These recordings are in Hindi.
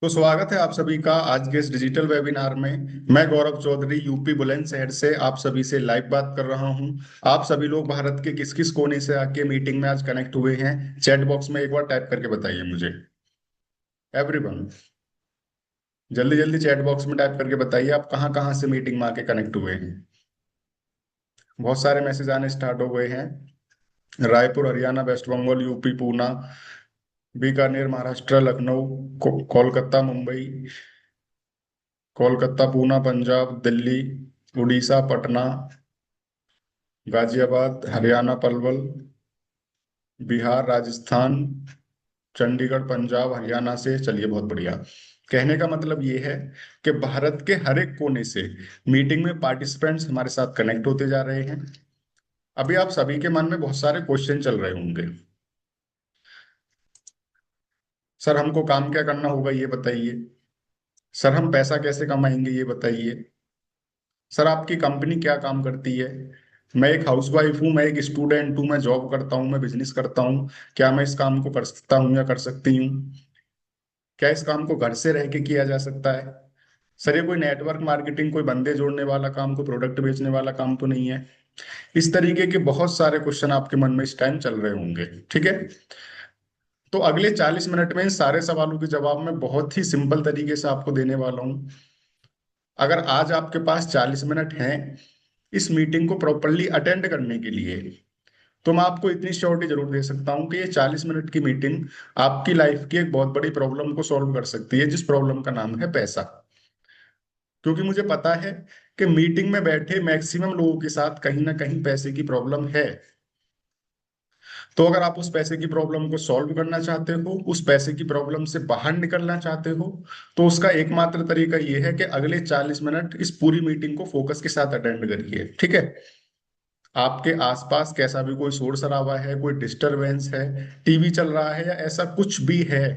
तो स्वागत है आप सभी का आज के इस डिजिटल वेबिनार में। मैं गौरव चौधरी यूपी बुलंदशहर से आप सभी से लाइव बात कर रहा हूं। आप सभी लोग भारत के किस किस कोने से आके मीटिंग में आज कनेक्ट हुए हैं, चैट बॉक्स में एक बार टाइप करके बताइए मुझे। एवरीवन, जल्दी जल्दी चैट बॉक्स में टाइप करके बताइए आप कहाँ कहाँ से मीटिंग में आके कनेक्ट हुए हैं। बहुत सारे मैसेज आने स्टार्ट हो गए हैं। रायपुर, हरियाणा, वेस्ट बंगाल, यूपी, पूना, बीकानेर, महाराष्ट्र, लखनऊ, कोलकाता, मुंबई, कोलकाता, पूना, पंजाब, दिल्ली, उड़ीसा, पटना, गाजियाबाद, हरियाणा, पलवल, बिहार, राजस्थान, चंडीगढ़, पंजाब, हरियाणा से। चलिए, बहुत बढ़िया। कहने का मतलब ये है कि भारत के हर एक कोने से मीटिंग में पार्टिसिपेंट्स हमारे साथ कनेक्ट होते जा रहे हैं। अभी आप सभी के मन में बहुत सारे क्वेश्चन चल रहे होंगे। सर, हमको काम क्या करना होगा ये बताइए। सर, हम पैसा कैसे कमाएंगे ये बताइए। सर, आपकी कंपनी क्या काम करती है। मैं एक हाउसवाइफ हूँ, मैं एक स्टूडेंट हूँ, मैं जॉब करता हूँ, मैं बिजनेस करता हूँ। क्या मैं इस काम को कर सकता हूँ या कर सकती हूँ। क्या इस काम को घर से रह के किया जा सकता है। सर, ये कोई नेटवर्क मार्केटिंग, कोई बंदे जोड़ने वाला काम, कोई प्रोडक्ट बेचने वाला काम तो नहीं है। इस तरीके के बहुत सारे क्वेश्चन आपके मन में इस टाइम चल रहे होंगे। ठीक है। तो अगले 40 मिनट में इन सारे सवालों के जवाब मैं बहुत ही सिंपल तरीके से आपको देने वाला हूँ। अगर आज आपके पास 40 मिनट हैं इस मीटिंग को प्रॉपरली अटेंड करने के लिए, तो मैं आपको इतनी श्योरिटी जरूर दे सकता हूं कि ये 40 मिनट की मीटिंग आपकी लाइफ की एक बहुत बड़ी प्रॉब्लम को सॉल्व कर सकती है, जिस प्रॉब्लम का नाम है पैसा। क्योंकि मुझे पता है कि मीटिंग में बैठे मैक्सिमम लोगों के साथ कहीं ना कहीं पैसे की प्रॉब्लम है। तो अगर आप उस पैसे की प्रॉब्लम को सॉल्व करना चाहते हो, उस पैसे की प्रॉब्लम से बाहर निकलना चाहते हो, तो उसका एकमात्र तरीका यह है कि अगले 40 मिनट इस पूरी मीटिंग को फोकस के साथ अटेंड करिए। ठीक है। आपके आसपास कैसा भी कोई शोर शराबा है, कोई डिस्टरबेंस है, टीवी चल रहा है या ऐसा कुछ भी है,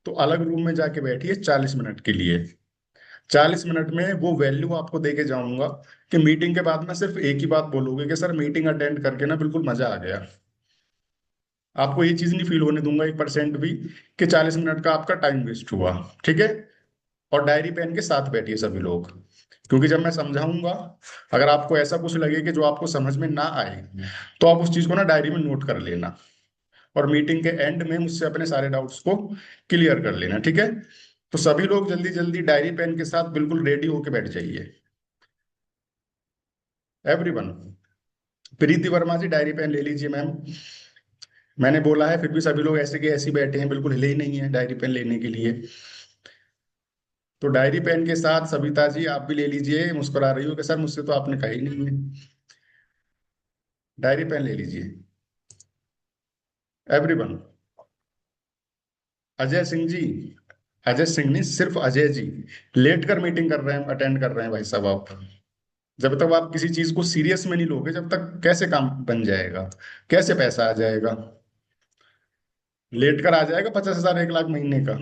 तो अलग रूम में जाके बैठिए 40 मिनट के लिए। 40 मिनट में वो वैल्यू आपको दे के जाऊंगा कि मीटिंग के बाद में सिर्फ एक ही बात बोलोगे कि सर, मीटिंग अटेंड करके ना बिल्कुल मजा आ गया। आपको ये चीज नहीं फील होने दूंगा 1% भी कि 40 मिनट का आपका टाइम वेस्ट हुआ। ठीक है। और डायरी पेन के साथ बैठिए सभी लोग, क्योंकि जब मैं समझाऊंगा, अगर आपको ऐसा कुछ लगे कि जो आपको समझ में ना आए, तो आप उस चीज को ना डायरी में नोट कर लेना और मीटिंग के एंड में मुझसे अपने सारे डाउट्स को क्लियर कर लेना। ठीक है। तो सभी लोग जल्दी जल्दी डायरी पेन के साथ बिल्कुल रेडी होके बैठ जाइए। एवरीवन, प्रीति वर्मा जी डायरी पेन ले लीजिए मैम। मैंने बोला है फिर भी सभी लोग ऐसे के ऐसे ही बैठे हैं, बिल्कुल हिले ही नहीं है डायरी पेन लेने के लिए। तो डायरी पेन के साथ सविता जी आप भी ले लीजिए। मुस्कुरा रही हो कि सर, मुझसे तो आपने कहा ही नहीं है। डायरी पेन ले लीजिए एवरीवन। अजय सिंह जी, अजय सिंह नहीं, सिर्फ अजय जी लेट कर मीटिंग कर रहे हैं, अटेंड कर रहे हैं भाई साहब आप। जब तक आप किसी चीज को सीरियस में नहीं लोगे, जब तक कैसे काम बन जाएगा, कैसे पैसा आ जाएगा। लेट कर आ जाएगा 50,000 1 लाख महीने का,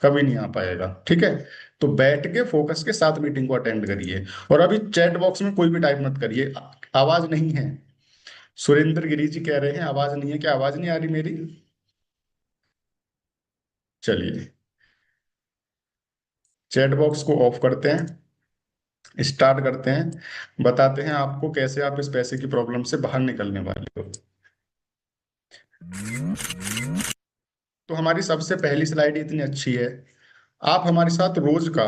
कभी नहीं आ पाएगा। ठीक है। तो बैठ के फोकस के साथ मीटिंग को अटेंड करिए। और अभी चैट बॉक्स में कोई भी टाइप मत करिए, आवाज नहीं है। सुरेंद्र गिरी जी कह रहे हैं आवाज नहीं है, क्या आवाज नहीं आ रही मेरी। चलिए, चैट बॉक्स को ऑफ करते हैं, स्टार्ट करते हैं, बताते हैं आपको कैसे आप इस पैसे की प्रॉब्लम से बाहर निकलने वाले हो। तो हमारी सबसे पहली स्लाइड इतनी अच्छी है। आप हमारे साथ रोज का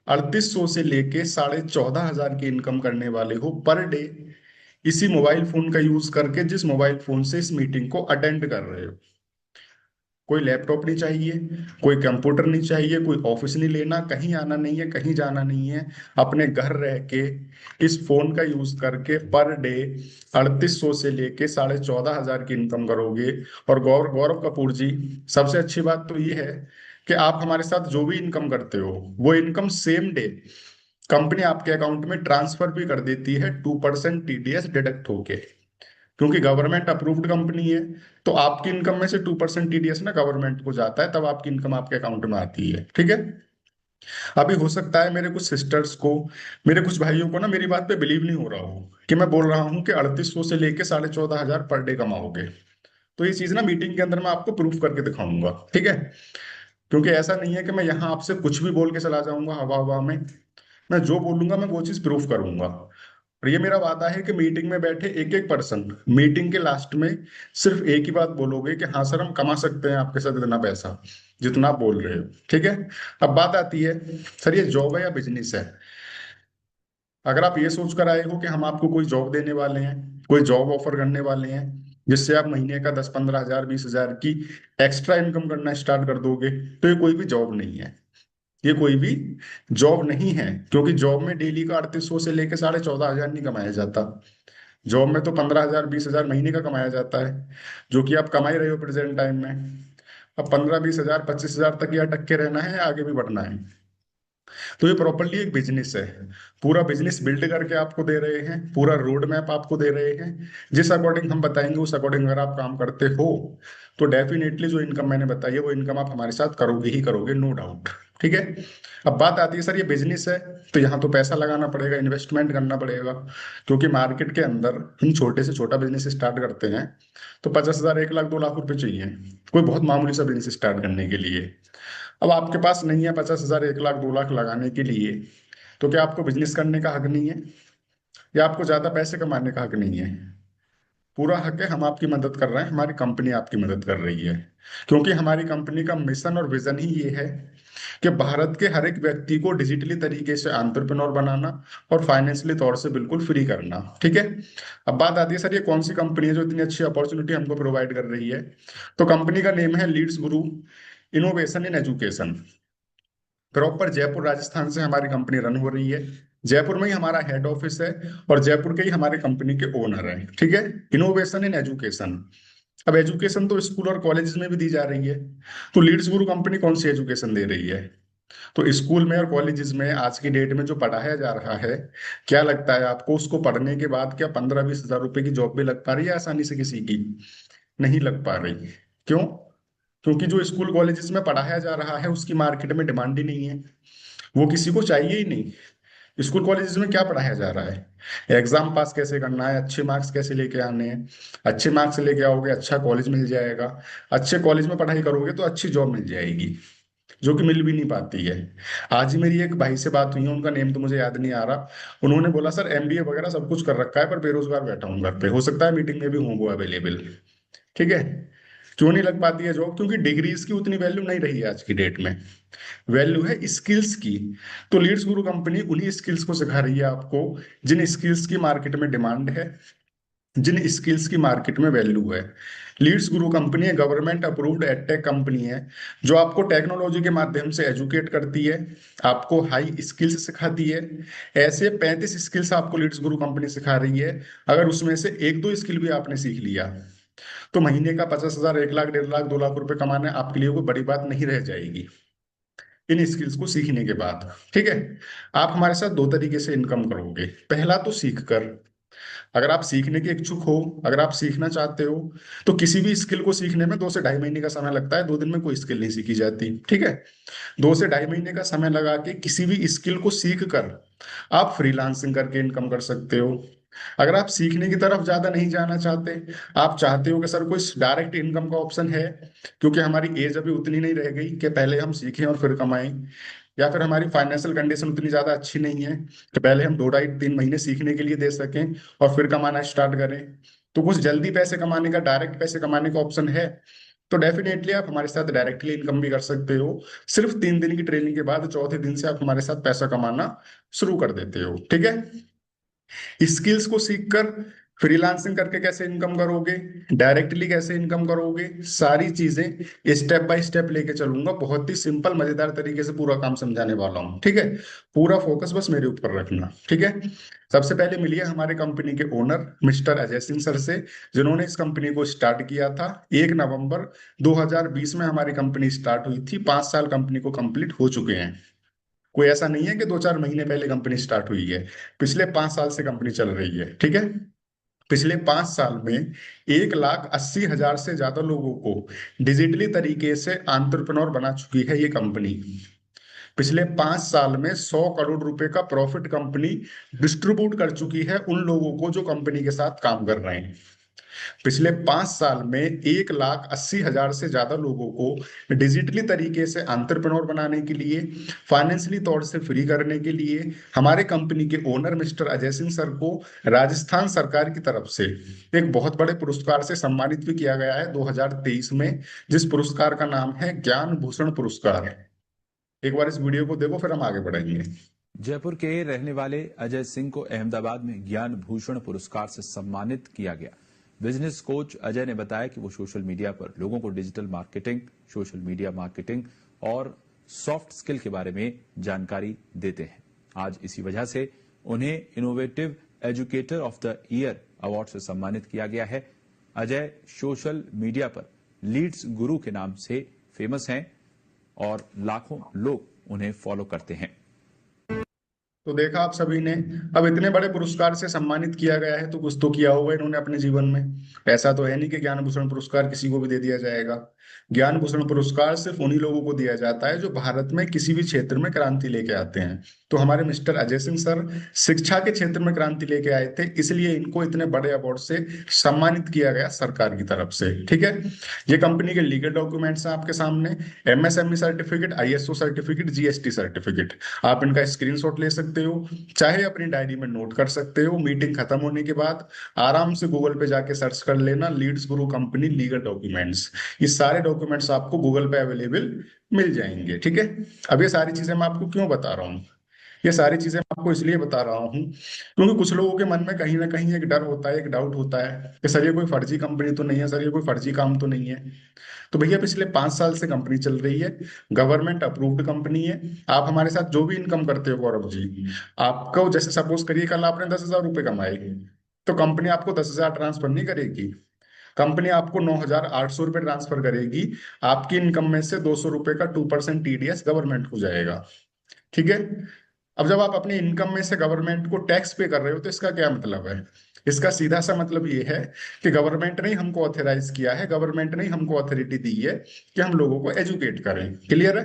3800 से लेके 14,500 की इनकम करने वाले हो पर डे, इसी मोबाइल फोन का यूज करके, जिस मोबाइल फोन से इस मीटिंग को अटेंड कर रहे हो। कोई लैपटॉप नहीं चाहिए, कोई कंप्यूटर नहीं चाहिए, कोई ऑफिस नहीं लेना, कहीं आना नहीं है, कहीं जाना नहीं है। अपने घर रह के इस फोन का यूज करके पर डे 3800 से लेके 14,500 की इनकम करोगे। और गौरव कपूर जी, सबसे अच्छी बात तो ये है कि आप हमारे साथ जो भी इनकम करते हो, वो इनकम सेम डे कंपनी आपके अकाउंट में ट्रांसफर भी कर देती है, 2% टीडीएस डिडक्ट होके। क्योंकि गवर्नमेंट अप्रूव्ड कंपनी है, तो आपकी इनकम में से 2% टीडीएस ना गवर्नमेंट को जाता है, तब आपकी इनकम आपके अकाउंट में आती है। ठीक है। अभी हो सकता है मेरे कुछ सिस्टर्स को, मेरे कुछ भाइयों को ना मेरी बात पे बिलीव नहीं हो रहा हो कि मैं बोल रहा हूँ कि 3800 से लेके 14,500 पर डे कमाओगे। तो ये चीज ना मीटिंग के अंदर मैं आपको प्रूफ करके दिखाऊंगा। ठीक है। क्योंकि ऐसा नहीं है कि मैं यहाँ आपसे कुछ भी बोल के चला जाऊंगा हवा हवा में। मैं जो बोलूंगा मैं वो चीज प्रूफ करूंगा। और ये मेरा वादा है कि मीटिंग में बैठे एक एक पर्सन मीटिंग के लास्ट में सिर्फ एक ही बात बोलोगे कि हाँ सर हम कमा सकते हैं आपके साथ इतना पैसा जितना आप बोल रहे हो। ठीक है। अब बात आती है, सर ये जॉब है या बिजनेस है। अगर आप ये सोच कर आए हो कि हम आपको कोई जॉब देने वाले हैं, कोई जॉब ऑफर करने वाले हैं जिससे आप महीने का 10-15 हजार 20 हजार की एक्स्ट्रा इनकम करना स्टार्ट कर दोगे, तो ये कोई भी जॉब नहीं है। ये कोई भी जॉब नहीं है, क्योंकि जॉब में डेली का 3800 से लेके 14,500 नहीं कमाया जाता। जॉब में तो 15,000 20,000 महीने का कमाया जाता है, जो कि आप कमा ही रहे हो प्रेजेंट टाइम में। अब 15-20 हजार 25 हजार तक या अटक के रहना है, आगे भी बढ़ना है। तो ये प्रॉपरली एक बिजनेस है। पूरा बिजनेस बिल्ड करके आपको दे रहे हैं, पूरा रोड मैप आपको दे रहे हैं। जिस अकॉर्डिंग हम बताएंगे उस अकॉर्डिंग अगर आप काम करते हो तो डेफिनेटली जो इनकम मैंने बताई है वो इनकम आप हमारे साथ करोगे ही करोगे, नो डाउट। ठीक है। अब बात आती है सर ये बिजनेस है तो यहाँ तो पैसा लगाना पड़ेगा, इन्वेस्टमेंट करना पड़ेगा। क्योंकि मार्केट के अंदर हम छोटे से छोटा बिजनेस स्टार्ट करते हैं तो 50,000 1 लाख 2 लाख रुपए चाहिए, कोई बहुत मामूली सा बिजनेस स्टार्ट करने के लिए। अब आपके पास नहीं है 50,000 1 लाख 2 लाख लगाने के लिए, तो क्या आपको बिजनेस करने का हक नहीं है, या आपको ज्यादा पैसे कमाने का हक नहीं है। पूरा हक है, हम आपकी मदद कर रहे हैं, हमारी कंपनी आपकी मदद कर रही है। क्योंकि हमारी कंपनी का मिशन और विजन ही ये है कि भारत के हर एक व्यक्ति को डिजिटली तरीके से एंटरप्रेन्योर बनाना और फाइनेंशियली तौर से बिल्कुल फ्री करना। ठीक है। अब बात आती है सर ये कौन सी कंपनी है जो इतनी अच्छी अपॉर्चुनिटी हमको प्रोवाइड कर रही है। तो कंपनी का नेम है Leeds Guru innovation in education. Proper Jaipur Rajasthan से हमारी कंपनी रन हो रही है। जयपुर में ही हमारा हेड ऑफिस है और जयपुर के ही हमारे कंपनी के ओनर हैं। ठीक है। Innovation in education. अब एजुकेशन तो स्कूल और कॉलेजेस में भी दी जा रही है, तो लीड्स गुरु कंपनी कौन सी एजुकेशन दे रही है। तो स्कूल में और कॉलेजेस में आज की डेट में जो पढ़ाया जा रहा है, क्या लगता है आपको उसको पढ़ने के बाद क्या 15-20 हजार रुपए की जॉब भी लग पा रही है आसानी से किसी की। नहीं लग पा रही। क्यों। क्योंकि जो स्कूल कॉलेजेस में पढ़ाया जा रहा है उसकी मार्केट में डिमांड ही नहीं है, वो किसी को चाहिए ही नहीं। स्कूल कॉलेजेस में क्या पढ़ाया जा रहा है, एग्जाम पास कैसे करना है, अच्छे मार्क्स कैसे लेके आने हैं। अच्छे मार्क्स लेके आओगे अच्छा कॉलेज मिल जाएगा, अच्छे कॉलेज में पढ़ाई करोगे तो अच्छी जॉब मिल जाएगी, जो कि मिल भी नहीं पाती है। आज ही मेरी एक भाई से बात हुई है, उनका नेम तो मुझे याद नहीं आ रहा। उन्होंने बोला सर एमबीए वगैरह सब कुछ कर रखा है पर बेरोजगार बैठा हूँ घर पे, हो सकता है मीटिंग में भी हूँ वो अवेलेबल। ठीक है। क्यों नहीं लग पाती है जॉब, क्योंकि डिग्रीज की उतनी वैल्यू नहीं रही है आज की डेट में, वैल्यू है स्किल्स की। तो लीड्स गुरु कंपनी उन्हीं स्किल्स को सिखा रही है आपको जिन स्किल्स की मार्केट में डिमांड है, जिन स्किल्स की मार्केट में वैल्यू है। लीड्स गुरु company government approved edtech company है जो आपको टेक्नोलॉजी के माध्यम से एजुकेट करती है, आपको हाई स्किल्स सिखाती है। ऐसे 35 स्किल्स आपको लीड्स गुरु कंपनी सिखा रही है। अगर उसमें से एक दो स्किल भी आपने सीख लिया तो महीने का 50,000 1 लाख 1.5 लाख 2 लाख रुपए कमाना आपके लिए कोई बड़ी बात नहीं रह जाएगी इन स्किल्स को सीखने के बाद। ठीक है। आप हमारे साथ दो तरीके से इनकम करोगे, पहला तो सीख कर। अगर आप सीखने के इच्छुक हो, अगर आप सीखना चाहते हो, तो किसी भी स्किल को सीखने में 2 से ढाई महीने का समय लगता है, 2 दिन में कोई स्किल नहीं सीखी जाती। ठीक है। 2 से ढाई महीने का समय लगा के किसी भी स्किल को सीख कर आप फ्रीलांसिंग करके इनकम कर सकते हो। अगर आप सीखने की तरफ ज्यादा नहीं जाना चाहते, आप चाहते हो कि सर कोई डायरेक्ट इनकम का ऑप्शन है, क्योंकि हमारी एज अभी उतनी नहीं रह गई कि पहले हम सीखें और फिर कमाएं, या फिर हमारी फाइनेंशियल कंडीशन उतनी ज्यादा अच्छी नहीं है कि पहले हम 2 ढाई 3 महीने सीखने के लिए दे सकें और फिर कमाना स्टार्ट करें। तो कुछ जल्दी पैसे कमाने का, डायरेक्ट पैसे कमाने का ऑप्शन है, तो डेफिनेटली आप हमारे साथ डायरेक्टली इनकम भी कर सकते हो। सिर्फ 3 दिन की ट्रेनिंग के बाद चौथे दिन से आप हमारे साथ पैसा कमाना शुरू कर देते हो। ठीक है। स्किल्स को सीखकर फ्रीलांसिंग करके कैसे इनकम करोगे, डायरेक्टली कैसे इनकम करोगे, सारी चीजें स्टेप बाय स्टेप लेके चलूंगा, बहुत ही सिंपल मजेदार तरीके से पूरा काम समझाने वाला हूँ। ठीक है। पूरा फोकस बस मेरे ऊपर रखना। ठीक है। सबसे पहले मिलिए हमारे कंपनी के owner mister Ajay Singh sir से, जिन्होंने इस कंपनी को स्टार्ट किया था 1 नवंबर 2020 में। हमारी कंपनी स्टार्ट हुई थी, 5 साल कंपनी को कंप्लीट हो चुके हैं। कोई ऐसा नहीं है कि 2-4 महीने पहले कंपनी स्टार्ट हुई है, पिछले 5 साल से कंपनी चल रही है। ठीक है। पिछले 5 साल में 1,80,000 से ज्यादा लोगों को डिजिटली तरीके से एंटरप्रेन्योर बना चुकी है ये कंपनी। पिछले 5 साल में 100 करोड़ रुपए का प्रॉफिट कंपनी डिस्ट्रीब्यूट कर चुकी है उन लोगों को जो कंपनी के साथ काम कर रहे हैं। पिछले 5 साल में 1,80,000 से ज्यादा लोगों को डिजिटली तरीके से एंटरप्रेन्योर बनाने के लिए, फाइनेंशियली तौर से फ्री करने के लिए हमारे कंपनी के owner mister Ajay Singh sir को राजस्थान सरकार की तरफ से एक बहुत बड़े पुरस्कार से सम्मानित भी किया गया है 2023 में, जिस पुरस्कार का नाम है ज्ञान भूषण पुरस्कार। एक बार इस वीडियो को देखो, फिर हम आगे बढ़ेंगे। जयपुर के रहने वाले अजय सिंह को अहमदाबाद में ज्ञान भूषण पुरस्कार से सम्मानित किया गया। बिजनेस कोच अजय ने बताया कि वो सोशल मीडिया पर लोगों को digital marketing, social media marketing और सॉफ्ट स्किल के बारे में जानकारी देते हैं। आज इसी वजह से उन्हें innovative educator of the year award से सम्मानित किया गया है। अजय सोशल मीडिया पर लीड्स गुरु के नाम से फेमस हैं और लाखों लोग उन्हें फॉलो करते हैं। तो देखा आप सभी ने, अब इतने बड़े पुरस्कार से सम्मानित किया गया है तो कुछ तो किया होगा इन्होंने अपने जीवन में। ऐसा तो है नहीं कि ज्ञान भूषण पुरस्कार किसी को भी दे दिया जाएगा। ज्ञान भूषण पुरस्कार सिर्फ उन्हीं लोगों को दिया जाता है जो भारत में किसी भी क्षेत्र में क्रांति लेके आते हैं। तो हमारे मिस्टर अजय सिंह सर शिक्षा के क्षेत्र में क्रांति लेके आए थे, इसलिए इनको इतने बड़े अवार्ड से सम्मानित किया गया सरकार की तरफ से। ठीक है, ये कंपनी के लीगल डॉक्यूमेंट्स हैं आपके सामने, MSME certificate, ISO certificate, GST certificate. आप इनका स्क्रीनशॉट ले सकते हो, चाहे अपनी डायरी में नोट कर सकते हो। मीटिंग खत्म होने के बाद आराम से गूगल पे जाके सर्च कर लेना लीड्स गुरु कंपनी लीगल डॉक्यूमेंट्स। ये सारे डॉक्यूमेंट्स आपको गूगल पे अवेलेबल मिल जाएंगे। ठीक है, अब ये सारी चीजें मैं आपको क्यों बता रहा हूँ? ये सारी चीजें मैं आपको इसलिए बता रहा हूँ क्योंकि कुछ लोगों के मन में कहीं ना कहीं एक डर होता है, एक डाउट होता है कि सर ये कोई फर्जी कंपनी तो नहीं है, सर ये कोई फर्जी काम तो नहीं है। तो भैया पिछले 5 साल से कंपनी चल रही है, गवर्नमेंट अप्रूव्ड कंपनी है। आप हमारे साथ जो भी इनकम करते हो गौरव जी, आपको जैसे सपोज करिए कल आपने 10,000 रुपये कमाए, तो कंपनी आपको 10,000 ट्रांसफर नहीं करेगी। कंपनी आपको 9,800 रुपये ट्रांसफर करेगी। आपकी इनकम में से 200 रुपये का 2% टीडीएस गवर्नमेंट को जाएगा। ठीक है, अब जब आप अपनी इनकम में से गवर्नमेंट को टैक्स पे कर रहे हो तो इसका क्या मतलब है? इसका सीधा सा मतलब ये है कि गवर्नमेंट ने ही हमको ऑथराइज किया है, गवर्नमेंट ने ही हमको अथॉरिटी दी है कि हम लोगों को एजुकेट करें। क्लियर है?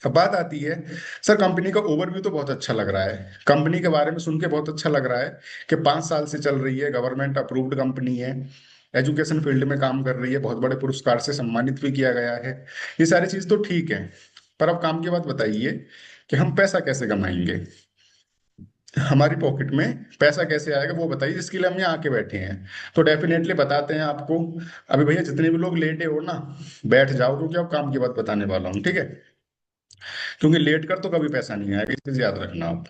अब बात आती है, सर कंपनी का ओवरव्यू तो बहुत अच्छा लग रहा है, कंपनी के बारे में सुन के बहुत अच्छा लग रहा है कि 5 साल से चल रही है, गवर्नमेंट अप्रूव्ड कंपनी है, एजुकेशन फील्ड में काम कर रही है, बहुत बड़े पुरस्कार से सम्मानित भी किया गया है। ये सारी चीज तो ठीक है, पर अब काम की बात बताइए कि हम पैसा कैसे कमाएंगे, हमारी पॉकेट में पैसा कैसे आएगा वो बताइए, जिसके लिए हम यहाँ आके बैठे हैं। तो डेफिनेटली बताते हैं आपको। अभी भैया जितने भी लोग लेटे हो ना, बैठ जाओ, क्योंकि अब काम की बात बताने वाला हूँ। ठीक है, क्योंकि लेट कर तो कभी पैसा नहीं आएगा, इस चीज याद रखना आप।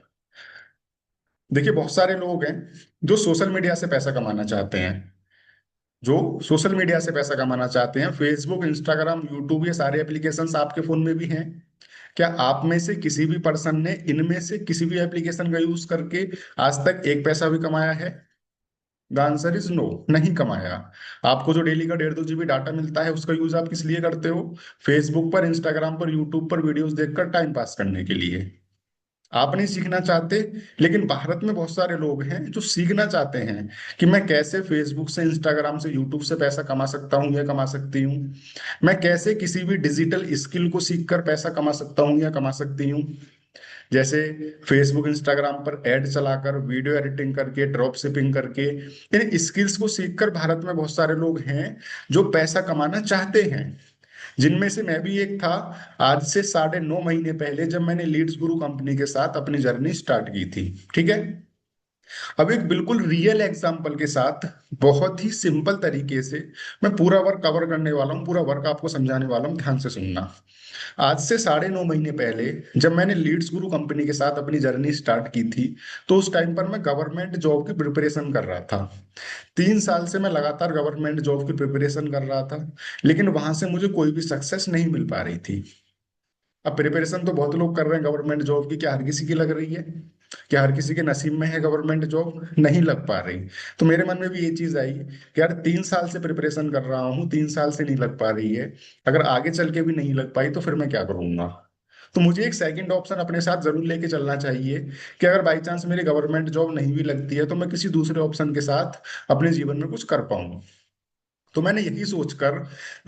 देखिए बहुत सारे लोग हैं जो सोशल मीडिया से पैसा कमाना चाहते हैं, जो सोशल मीडिया से पैसा कमाना चाहते हैं। फेसबुक, इंस्टाग्राम, यूट्यूब, ये सारे एप्लीकेशंस आपके फोन में भी हैं। क्या आप में से किसी भी पर्सन ने इनमें से किसी भी एप्लीकेशन का यूज करके आज तक एक पैसा भी कमाया है? द आंसर इज नो, नहीं कमाया। आपको जो डेली का 1.5-2 GB डाटा मिलता है उसका यूज आप किस लिए करते हो? फेसबुक पर, इंस्टाग्राम पर, यूट्यूब पर वीडियोस देखकर टाइम पास करने के लिए। आप नहीं सीखना चाहते, लेकिन भारत में बहुत सारे लोग हैं जो सीखना चाहते हैं कि मैं कैसे फेसबुक से, इंस्टाग्राम से, यूट्यूब से पैसा कमा सकता हूँ या कमा सकती हूँ, मैं कैसे किसी भी डिजिटल स्किल को सीखकर पैसा कमा सकता हूँ या कमा सकती हूँ। जैसे फेसबुक, इंस्टाग्राम पर एड चलाकर, वीडियो एडिटिंग करके, ड्रॉप शिपिंग करके, इन स्किल्स को सीखकर भारत में बहुत सारे लोग हैं जो पैसा कमाना चाहते हैं, जिनमें से मैं भी एक था। आज से 9.5 महीने पहले जब मैंने लीड्स गुरु कंपनी के साथ अपनी जर्नी स्टार्ट की थी। ठीक है, अब एक बिल्कुल रियल एग्जांपल के साथ, बहुत ही सिंपल तरीके से मैं पूरा वर्क कवर करने वाला हूँ, पूरा वर्क आपको समझाने वाला हूँ, ध्यान से सुनना। आज से 9.5 महीने पहले जब मैंने लीड्स गुरु कंपनी के साथ अपनी जर्नी स्टार्ट की थी, तो उस टाइम पर मैं गवर्नमेंट जॉब की प्रिपरेशन कर रहा था। 3 साल से मैं लगातार गवर्नमेंट जॉब की प्रिपरेशन कर रहा था, लेकिन वहां से मुझे कोई भी सक्सेस नहीं मिल पा रही थी। अब प्रिपरेशन तो बहुत लोग कर रहे हैं गवर्नमेंट जॉब की, क्या हर किसी की लग रही है? क्या हर किसी के नसीब में है गवर्नमेंट जॉब? नहीं लग पा रही। तो मेरे मन में भी ये चीज आई कि यार 3 साल से प्रिपरेशन कर रहा हूँ, 3 साल से नहीं लग पा रही है, अगर आगे चल के भी नहीं लग पाई तो फिर मैं क्या करूंगा? तो मुझे एक सेकंड ऑप्शन अपने साथ जरूर लेके चलना चाहिए कि अगर बाई चांस मेरी गवर्नमेंट जॉब नहीं भी लगती है तो मैं किसी दूसरे ऑप्शन के साथ अपने जीवन में कुछ कर पाऊं। तो मैंने यही सोचकर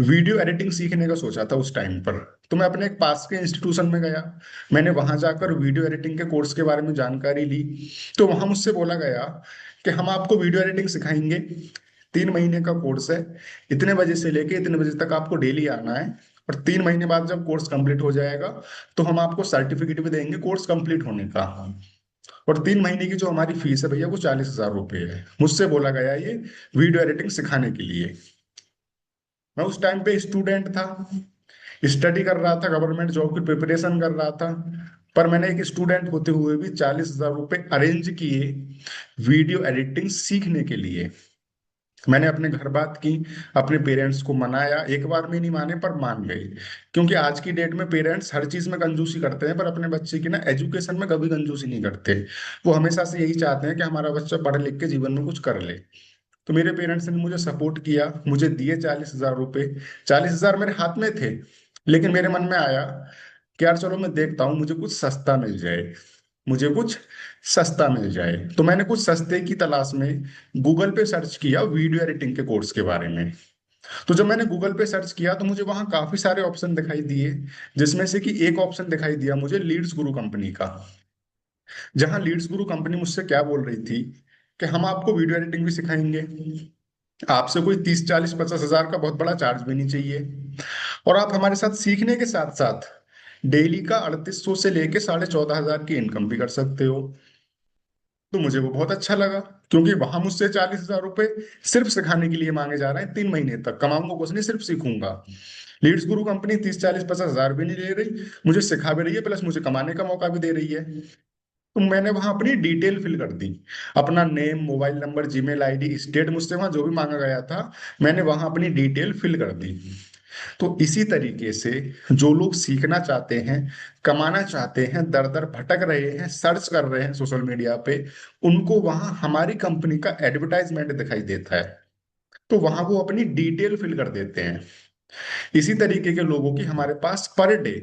वीडियो एडिटिंग सीखने का सोचा था उस टाइम पर। तो मैं अपने एक पास के इंस्टीट्यूशन में गया, मैंने वहां जाकर वीडियो एडिटिंग के कोर्स के बारे में जानकारी ली। तो वहां मुझसे बोला गया कि हम आपको वीडियो एडिटिंग सिखाएंगे, 3 महीने का कोर्स है। इतने बजे से लेके इतने बजे तक आपको डेली आना है। और 3 महीने बाद जब कोर्स कंप्लीट हो जाएगा तो हम आपको सर्टिफिकेट भी देंगे कोर्स कंप्लीट होने का। और 3 महीने की जो हमारी फीस है भैया वो 40,000 रुपये है। मुझसे बोला गया ये वीडियो एडिटिंग सिखाने के लिए। मैं उस टाइम पे स्टूडेंट था, स्टडी कर रहा था, गवर्नमेंट जॉब की प्रिपरेशन कर रहा था। पर मैंने एक स्टूडेंट होते हुए भी 40,000 रुपये अरेंज किए वीडियो एडिटिंग सीखने के लिए। मैंने अपने घर बात की, अपने पेरेंट्स को मनाया, एक बार में नहीं माने पर मान गए। क्योंकि आज की डेट में पेरेंट्स हर चीज में कंजूसी करते हैं पर अपने बच्चे की ना एजुकेशन में कभी कंजूसी नहीं करते। वो हमेशा से यही चाहते हैं कि हमारा बच्चा पढ़ लिख के जीवन में कुछ कर ले। तो मेरे पेरेंट्स ने मुझे सपोर्ट किया, मुझे दिए 40,000 रुपये। 40,000 मेरे हाथ में थे, लेकिन मेरे मन में आया कि यार चलो मैं देखता हूँ मुझे कुछ सस्ता मिल जाए, मुझे कुछ सस्ता मिल जाए। तो मैंने कुछ सस्ते की तलाश में गूगल पे सर्च किया वीडियो एडिटिंग के कोर्स के बारे में। तो जब मैंने गूगल पे सर्च किया तो मुझे वहां काफी सारे ऑप्शन दिखाई दिए, जिसमें से कि एक ऑप्शन दिखाई दिया मुझे लीड्स गुरु कंपनी का। जहां लीड्स गुरु कंपनी मुझसे क्या बोल रही थी कि हम आपको वीडियो एडिटिंग भी सिखाएंगे, आपसे कोई 30, 40, 50 हजार का बहुत बड़ा चार्ज भी नहीं चाहिए, और आप हमारे साथ सीखने के साथ साथ डेली का 3800 से लेके 14,500 की इनकम भी कर सकते हो। तो मुझे वो बहुत अच्छा लगा, क्योंकि वहां मुझसे 40,000 रुपये सिर्फ सिखाने के लिए मांगे जा रहे हैं। 3 महीने तक कमाऊंगा कुछ नहीं, सिर्फ सीखूंगा। लीड्स गुरु कंपनी 30, 40, 50 हजार भी नहीं ले रही, मुझे सिखा भी रही है प्लस मुझे कमाने का मौका भी दे रही है। तो मैंने वहां अपनी डिटेल फिल कर दी, अपना name, mobile number, Gmail ID, state, मुझसे वहां जो भी मांगा गया था मैंने वहां अपनी डिटेल फिल कर दी। तो इसी तरीके से जो लोग सीखना चाहते हैं, कमाना चाहते हैं, दर दर भटक रहे हैं, सर्च कर रहे हैं सोशल मीडिया पे, उनको वहां हमारी कंपनी का एडवर्टाइजमेंट दिखाई देता है, तो वहां वो अपनी डिटेल फिल कर देते हैं। इसी तरीके के लोगों की हमारे पास पर डे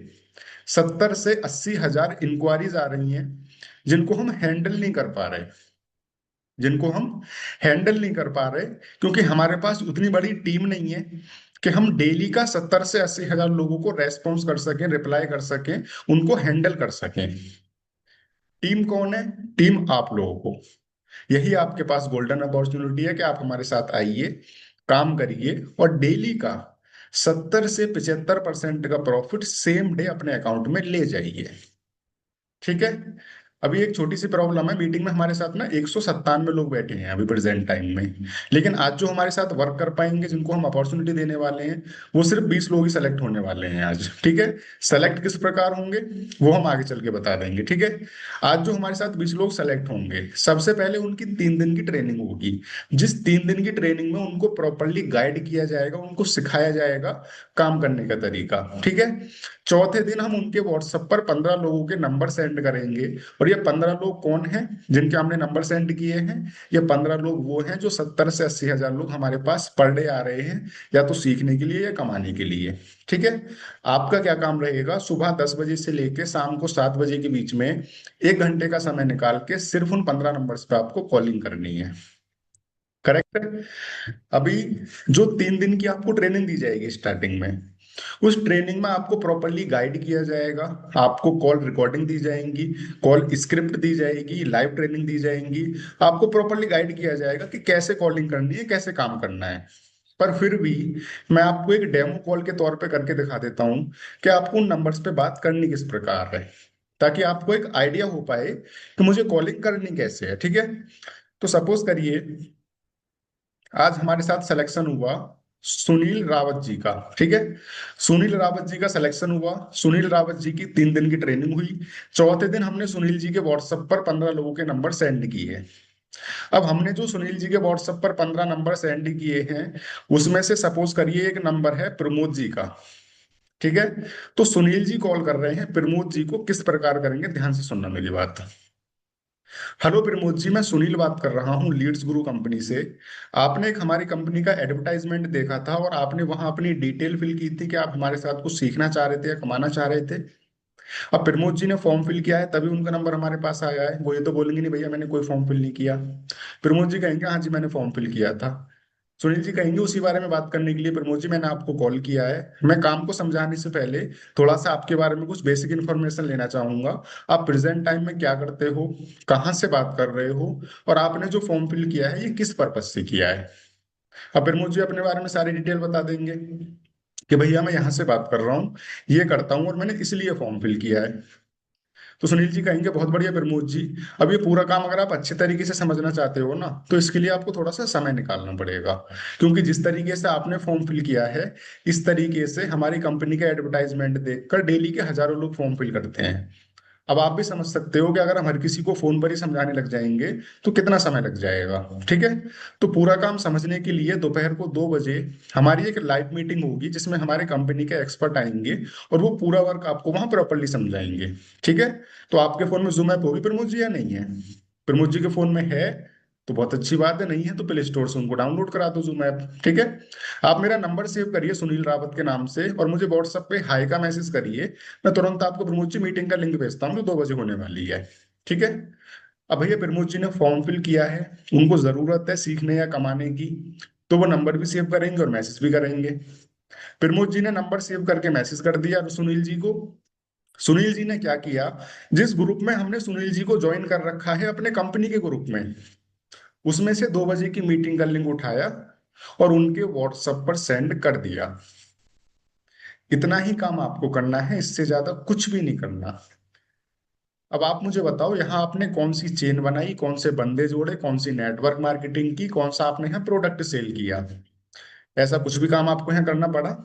70 से 80 हजार इंक्वायरीज आ रही हैं, जिनको हम हैंडल नहीं कर पा रहे, जिनको हम हैंडल नहीं कर पा रहे, क्योंकि हमारे पास उतनी बड़ी टीम नहीं है कि हम डेली का 70 से 80 हजार लोगों को रेस्पॉन्स कर सकें, रिप्लाई कर सकें, उनको हैंडल कर सकें। टीम कौन है? टीम आप लोगों को। यही आपके पास गोल्डन अपॉर्चुनिटी है कि आप हमारे साथ आइए, काम करिए और डेली का 70 से 75% का प्रॉफिट सेम डे अपने अकाउंट में ले जाइए। ठीक है। अभी एक छोटी सी प्रॉब्लम है, मीटिंग में हमारे साथ ना 197 लोग बैठे हैं अभी प्रेजेंट टाइम में। लेकिन आज जो हमारे साथ वर्क कर पाएंगे, जिनको हम अपॉर्चुनिटी देने वाले हैं, वो सिर्फ 20 लोग ही सेलेक्ट होने वाले हैं आज। ठीक है। सेलेक्ट किस प्रकार होंगे वो हम आगे चल के बता देंगे। ठीक है। आज जो हमारे साथ 20 लोग सेलेक्ट होंगे, सबसे पहले उनकी 3 दिन की ट्रेनिंग होगी। जिस 3 दिन की ट्रेनिंग में उनको प्रॉपरली गाइड किया जाएगा, उनको सिखाया जाएगा काम करने का तरीका। ठीक है। चौथे दिन हम उनके व्हाट्सएप पर 15 लोगों के नंबर सेंड करेंगे। और ये 15 लोग कौन हैं जिनके हमने नंबर सेंड किए हैं? ये 15 लोग वो हैं जो 70 से 80 हजार लोग हमारे पास पर डे आ रहे हैं, या तो सीखने के लिए या कमाने के लिए। ठीक है। आपका क्या काम रहेगा, सुबह 10 बजे से लेके शाम को 7 बजे के बीच में 1 घंटे का समय निकाल के सिर्फ उन 15 नंबर्स पे आपको कॉलिंग करनी है। करेक्ट है। अभी जो 3 दिन की आपको ट्रेनिंग दी जाएगी स्टार्टिंग में, उस ट्रेनिंग में आपको प्रॉपरली गाइड किया जाएगा, आपको कॉल रिकॉर्डिंग दी जाएंगी, कॉल स्क्रिप्ट दी जाएगी, लाइव ट्रेनिंग दी जाएंगी। आपको प्रॉपरली गाइड किया जाएगा कि कैसे कॉलिंग करनी है, कैसे काम करना है। पर फिर भी मैं आपको एक डेमो कॉल के तौर पे करके दिखा देता हूँ कि आपको उन नंबर्स पे बात करनी किस प्रकार है, ताकि आपको एक आइडिया हो पाए कि मुझे कॉलिंग करनी कैसे है। ठीक है। तो सपोज करिए आज हमारे साथ सिलेक्शन हुआ सुनील रावत जी का। ठीक है। सुनील रावत जी का सिलेक्शन हुआ। सुनील रावत जी की 3 दिन की ट्रेनिंग हुई। चौथे दिन हमने सुनील जी के व्हाट्सएप पर 15 लोगों के नंबर सेंड किए। अब हमने जो सुनील जी के व्हाट्सएप पर 15 नंबर सेंड किए हैं, उसमें से सपोज करिए एक नंबर है प्रमोद जी का। ठीक है। तो सुनील जी कॉल कर रहे हैं प्रमोद जी को, किस प्रकार करेंगे ध्यान से सुनना मेरी बात। हेलो प्रमोद जी, मैं सुनील बात कर रहा हूँ लीड्स गुरु कंपनी से। आपने एक हमारी कंपनी का एडवर्टाइजमेंट देखा था और आपने वहां अपनी डिटेल फिल की थी कि आप हमारे साथ कुछ सीखना चाह रहे थे या कमाना चाह रहे थे। अब प्रमोद जी ने फॉर्म फिल किया है तभी उनका नंबर हमारे पास आया है। वो ये तो बोलेंगे नहीं भैया मैंने कोई फॉर्म फिल नहीं किया। प्रमोद जी कहेंगे हाँ जी मैंने फॉर्म फिल किया था। सुनील जी कहेंगे उसी बारे में बात करने के लिए प्रमोद जी मैंने आपको कॉल किया है। मैं काम को समझाने से पहले थोड़ा सा आपके बारे में कुछ बेसिक इन्फॉर्मेशन लेना चाहूंगा। आप प्रेजेंट टाइम में क्या करते हो, कहाँ से बात कर रहे हो, और आपने जो फॉर्म फिल किया है ये किस पर्पज से किया है। अब प्रमोद जी अपने बारे में सारी डिटेल बता देंगे कि भैया मैं यहाँ से बात कर रहा हूँ, ये करता हूँ और मैंने इसलिए फॉर्म फिल किया है। तो सुनील जी कहेंगे बहुत बढ़िया प्रमोद जी, अब ये पूरा काम अगर आप अच्छे तरीके से समझना चाहते हो ना, तो इसके लिए आपको थोड़ा सा समय निकालना पड़ेगा। क्योंकि जिस तरीके से आपने फॉर्म फिल किया है, इस तरीके से हमारी कंपनी का एडवर्टाइजमेंट देखकर डेली के हजारों लोग फॉर्म फिल करते हैं। अब आप भी समझ सकते हो कि अगर हम हर किसी को फोन पर ही समझाने लग जाएंगे तो कितना समय लग जाएगा। ठीक है। तो पूरा काम समझने के लिए दोपहर को 2 बजे हमारी एक लाइव मीटिंग होगी, जिसमें हमारे कंपनी के एक्सपर्ट आएंगे और वो पूरा वर्क आपको वहां प्रॉपरली समझाएंगे। ठीक है। तो आपके फोन में जूम ऐप होगी प्रमोद जी या नहीं है? प्रमोद जी के फोन में है तो बहुत अच्छी बात है, नहीं है तो प्ले स्टोर से उनको डाउनलोड करा दो जूम ऐप। ठीक है। आप मेरा नंबर सेव करिए सुनील रावत के नाम से, और मुझे व्हाट्सएप पे हाई का मैसेज करिए। मैं तुरंत आपको प्रमोद जी मीटिंग का लिंक भेजता हूँ जो 2 बजे होने वाली है। ठीक है। अब भैया प्रमोद जी ने फॉर्म फिल किया है, उनको जरूरत है सीखने या कमाने की, तो वो नंबर भी सेव करेंगे और मैसेज भी करेंगे। प्रमोद जी ने नंबर सेव करके मैसेज कर दिया सुनील जी को। सुनील जी ने क्या किया, जिस ग्रुप में हमने सुनील जी को ज्वाइन कर रखा है अपने कंपनी के ग्रुप में, उसमें से 2 बजे की मीटिंग का लिंक उठाया और उनके व्हाट्सएप पर सेंड कर दिया। इतना ही काम आपको करना है, इससे ज्यादा कुछ भी नहीं करना। अब आप मुझे बताओ, यहाँ आपने कौन सी चेन बनाई, कौन से बंदे जोड़े, कौन सी नेटवर्क मार्केटिंग की, कौन सा आपने यहाँ प्रोडक्ट सेल किया? ऐसा कुछ भी काम आपको यहाँ करना पड़ा?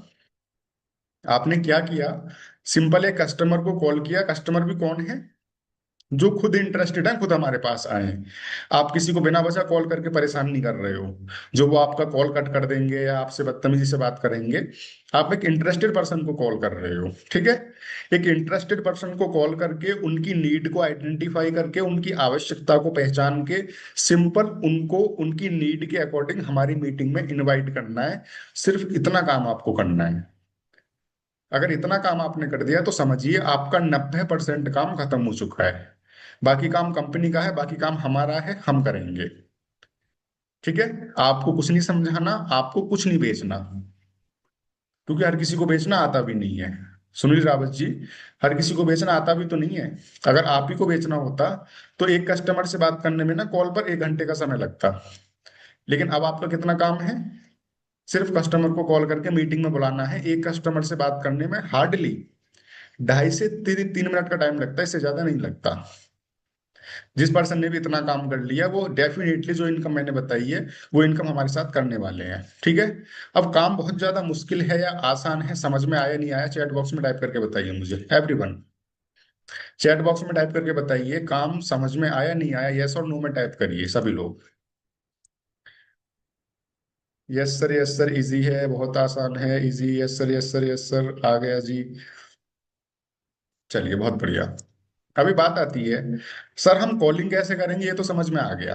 आपने क्या किया, सिंपल एक कस्टमर को कॉल किया। कस्टमर भी कौन है? जो खुद इंटरेस्टेड है, खुद हमारे पास आए। आप किसी को बिना वजह कॉल करके परेशान नहीं कर रहे हो, जो वो आपका कॉल कट कर देंगे या आपसे बदतमीजी से बात करेंगे। आप एक इंटरेस्टेड पर्सन को कॉल कर रहे हो। ठीक है। एक इंटरेस्टेड पर्सन को कॉल करके उनकी नीड को आइडेंटिफाई करके उनकी आवश्यकता को पहचान के सिंपल उनको उनकी नीड के अकॉर्डिंग हमारी मीटिंग में इनवाइट करना है। सिर्फ इतना काम आपको करना है। अगर इतना काम आपने कर दिया तो समझिए आपका 90% काम खत्म हो चुका है। बाकी काम कंपनी का है, बाकी काम हमारा है, हम करेंगे। ठीक है। आपको कुछ नहीं समझाना, आपको कुछ नहीं बेचना, क्योंकि हर किसी को बेचना आता भी नहीं है। सुनील रावत जी, हर किसी को बेचना आता भी तो नहीं है। अगर आप ही को बेचना होता तो एक कस्टमर से बात करने में ना कॉल पर 1 घंटे का समय लगता। लेकिन अब आपका कितना काम है, सिर्फ कस्टमर को कॉल करके मीटिंग में बुलाना है। एक कस्टमर से बात करने में हार्डली 2.5 से 3 मिनट का टाइम लगता है, इससे ज्यादा नहीं लगता। जिस पर्सन ने भी इतना काम कर लिया वो डेफिनेटली जो इनकम मैंने बताई है वो इनकम हमारे साथ करने वाले हैं। ठीक है। अब काम बहुत ज्यादा मुश्किल है या आसान है, समझ में आया नहीं आया, चैट बॉक्स में टाइप करके बताइए मुझे एवरीवन। चैट बॉक्स में टाइप करके बताइए काम समझ में आया नहीं आया, यस और नो में टाइप करिए सभी लोग। Yes sir, yes sir, easy है, बहुत आसान है, easy, yes sir, yes sir, yes sir, आ गया जी। चलिए बहुत बढ़िया। अभी बात आती है, सर हम कॉलिंग कैसे करेंगे, ये तो समझ में आ गया।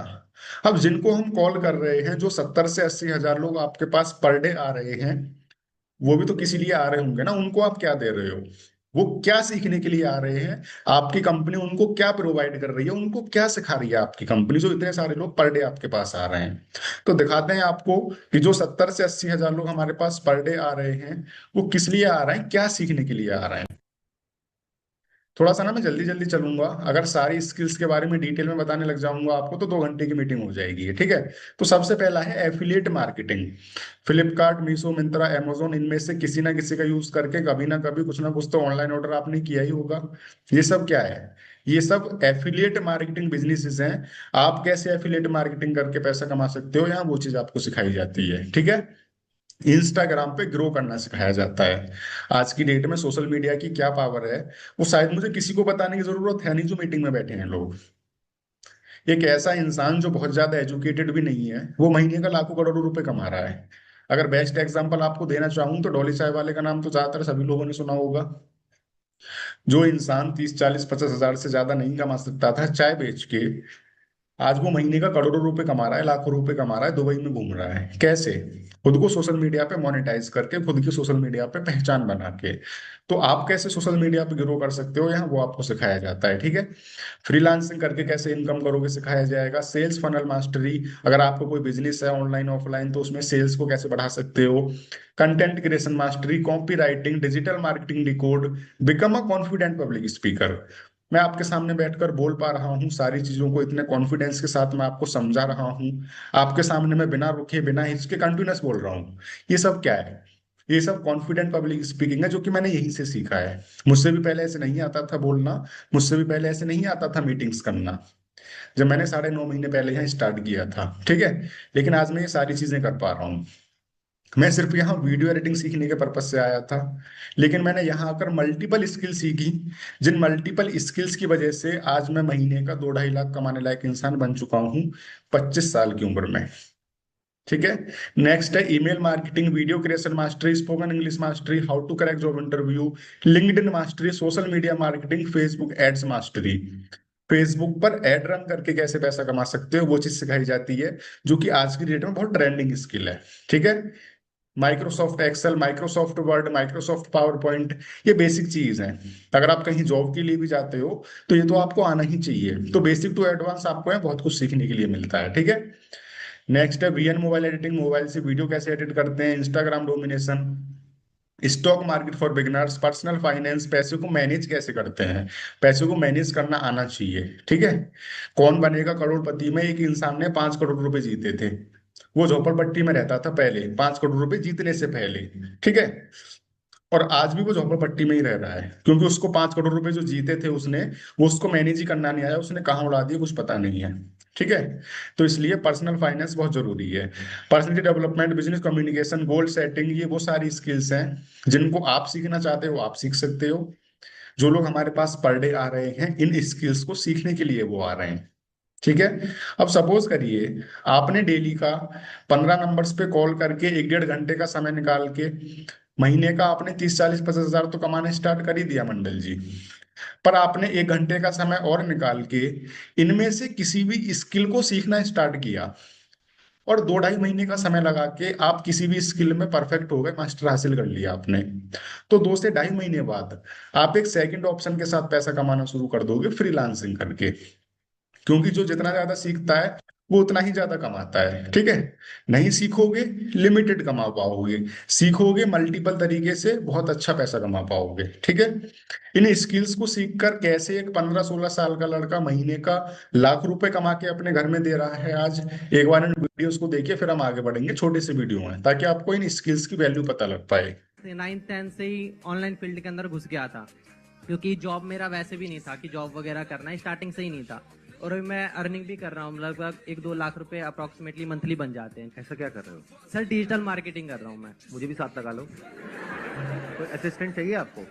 अब जिनको हम कॉल कर रहे हैं, जो 70 से 80 हजार लोग आपके पास पर डे आ रहे हैं, वो भी तो किसी लिए आ रहे होंगे ना। उनको आप क्या दे रहे हो, वो क्या सीखने के लिए आ रहे हैं, आपकी कंपनी उनको क्या प्रोवाइड कर रही है, उनको क्या सिखा रही है आपकी कंपनी, जो इतने सारे लोग पर डे आपके पास आ रहे हैं। तो दिखाते हैं आपको कि जो 70 से 80 हजार लोग हमारे पास पर डे आ रहे हैं, वो किस लिए आ रहे हैं, क्या सीखने के लिए आ रहे हैं। थोड़ा सा ना मैं जल्दी जल्दी चलूंगा, अगर सारी स्किल्स के बारे में डिटेल में बताने लग जाऊंगा आपको तो 2 घंटे की मीटिंग हो जाएगी। ठीक है। तो सबसे पहला है affiliate marketing. Flipkart, Meesho, Myntra, amazon, इनमें से किसी ना किसी का यूज करके कभी ना कभी कुछ ना कुछ तो ऑनलाइन ऑर्डर आपने किया ही होगा। ये सब क्या है, ये सब एफिलिएट मार्केटिंग बिजनेसेस हैं। आप कैसे एफिलिएट मार्केटिंग करके पैसा कमा सकते हो, यहाँ वो चीज आपको सिखाई जाती है। ठीक है। इंस्टाग्राम पे ग्रो करना सिखाया जाता है। आज की डेट में सोशल मीडिया की क्या पावर है, वो शायद मुझे किसी को बताने की जरूरत है नहीं, जो मीटिंग में बैठे हैं लोग। एक ऐसा इंसान जो बहुत ज्यादा एजुकेटेड भी नहीं है, वो महीने का लाखों करोड़ों रुपए कमा रहा है। अगर बेस्ट एग्जांपल आपको देना चाहूँ तो डॉली चाय वाले का नाम तो ज्यादातर सभी लोगों ने सुना होगा। जो इंसान 30, 40, 50 हजार से ज्यादा नहीं कमा सकता था चाय बेच के, आज वो महीने का करोड़ों रुपए कमा रहा है, लाखों रुपए कमा रहा है, दुबई में घूम रहा है। कैसे? खुद को सोशल मीडिया पे मोनेटाइज करके, खुद की सोशल मीडिया पे पहचान बना के। तो आप कैसे सोशल मीडिया पे ग्रो कर सकते हो, यहाँ वो आपको सिखाया जाता है। ठीक है। फ्रीलांसिंग करके कैसे इनकम करोगे सिखाया जाएगा। सेल्स फनल मास्टरी, अगर आपको कोई बिजनेस है ऑनलाइन ऑफलाइन तो उसमें सेल्स को कैसे बढ़ा सकते हो। Content creation mastery, copy writing, digital marketing decode, become a confident public speaker. मैं आपके सामने बैठकर बोल पा रहा हूँ सारी चीजों को, इतने कॉन्फिडेंस के साथ मैं आपको समझा रहा हूँ, आपके सामने मैं बिना रुके बिना हिचके कंटिन्यूअस बोल रहा हूँ। ये सब क्या है? ये सब कॉन्फिडेंट पब्लिक स्पीकिंग है, जो कि मैंने यहीं से सीखा है। मुझसे भी पहले ऐसे नहीं आता था बोलना, मुझसे भी पहले ऐसे नहीं आता था मीटिंग्स करना, जब मैंने 9.5 महीने पहले यहाँ स्टार्ट किया था, ठीक है। लेकिन आज मैं ये सारी चीजें कर पा रहा हूँ। मैं सिर्फ यहाँ वीडियो एडिटिंग सीखने के पर्पज से आया था, लेकिन मैंने यहाँ आकर मल्टीपल स्किल सीखी, जिन मल्टीपल स्किल्स की वजह से आज मैं महीने का 2-2.5 लाख कमाने लायक इंसान बन चुका हूँ, 25 साल की उम्र में। ठीक है। नेक्स्ट है email marketing, video creation mastery, spoken English mastery, how to crack job interview, LinkedIn mastery, social media marketing, Facebook ads mastery. Facebook पर एड रन करके कैसे पैसा कमा सकते हो वो चीज सिखाई जाती है, जो कि आज की डेट में बहुत ट्रेंडिंग स्किल है। ठीक है। Microsoft Excel, Microsoft Word, Microsoft PowerPoint, ये बेसिक चीज है। अगर आप कहीं जॉब के लिए भी जाते हो तो ये तो आपको आना ही चाहिए। तो बेसिक टू एडवांस आपको यहाँ बहुत कुछ सीखने के लिए मिलता है। ठीक है। नेक्स्ट है वीएन मोबाइल एडिटिंग, मोबाइल से वीडियो कैसे एडिट करते हैं, Instagram domination, stock market for beginners, personal finance, पैसे को मैनेज कैसे करते हैं, पैसे को मैनेज करना आना चाहिए। ठीक है। कौन बनेगा करोड़पति में एक इंसान ने 5 करोड़ रुपए जीते थे, वो झोपड़पट्टी में रहता था पहले, 5 करोड़ रुपए जीतने से पहले। ठीक है। और आज भी वो झोपड़पट्टी में ही रह रहा है, क्योंकि उसको 5 करोड़ रुपए जो जीते थे उसने, वो उसको मैनेज ही करना नहीं आया, उसने कहाँ उड़ा दिया कुछ पता नहीं है। ठीक है। तो इसलिए पर्सनल फाइनेंस बहुत जरूरी है। Personality development, business communication, goal setting, ये वो सारी स्किल्स हैं जिनको आप सीखना चाहते हो आप सीख सकते हो। जो लोग हमारे पास पर डे आ रहे हैं इन स्किल्स को सीखने के लिए वो आ रहे हैं। ठीक है। अब सपोज करिए आपने डेली का 15 नंबर्स पे कॉल करके 1-1.5 घंटे का समय निकाल के महीने का आपने 30, 40, 50 हजार तो कमाने स्टार्ट कर ही दिया मंडल जी। पर आपने 1 घंटे का समय और निकाल के इनमें से किसी भी स्किल को सीखना स्टार्ट किया, और 2-2.5 महीने का समय लगा के आप किसी भी स्किल में परफेक्ट हो गए, मास्टर हासिल कर लिया आपने, तो 2 से 2.5 महीने बाद आप एक सेकंड ऑप्शन के साथ पैसा कमाना शुरू कर दोगे, फ्रीलांसिंग करके। क्योंकि जो जितना ज्यादा सीखता है वो उतना ही ज्यादा कमाता है। ठीक है। नहीं सीखोगे लिमिटेड कमा पाओगे, सीखोगे मल्टीपल तरीके से बहुत अच्छा पैसा कमा पाओगे। ठीक है। इन स्किल्स को सीखकर कैसे एक 15-16 साल का लड़का महीने का लाख रुपए कमा के अपने घर में दे रहा है आज, एक बार इन वीडियोस को देखिए, फिर हम आगे बढ़ेंगे। छोटे से वीडियो हैं ताकि आपको इन स्किल्स की वैल्यू पता लग पाए। 9th 10th से ही ऑनलाइन फील्ड के अंदर घुस गया था, क्योंकि जॉब मेरा वैसे भी नहीं था कि जॉब वगैरह करना है, स्टार्टिंग से ही नहीं था। और अभी मैं अर्निंग भी कर रहा हूँ, लगभग 1-2 लाख रुपए अप्रोक्सीमेटली मंथली बन जाते हैं। ऐसा क्या कर रहे हो? सर डिजिटल मार्केटिंग कर रहा हूँ मैं। मुझे भी साथ लगा लो। कोई असिस्टेंट चाहिए आपको?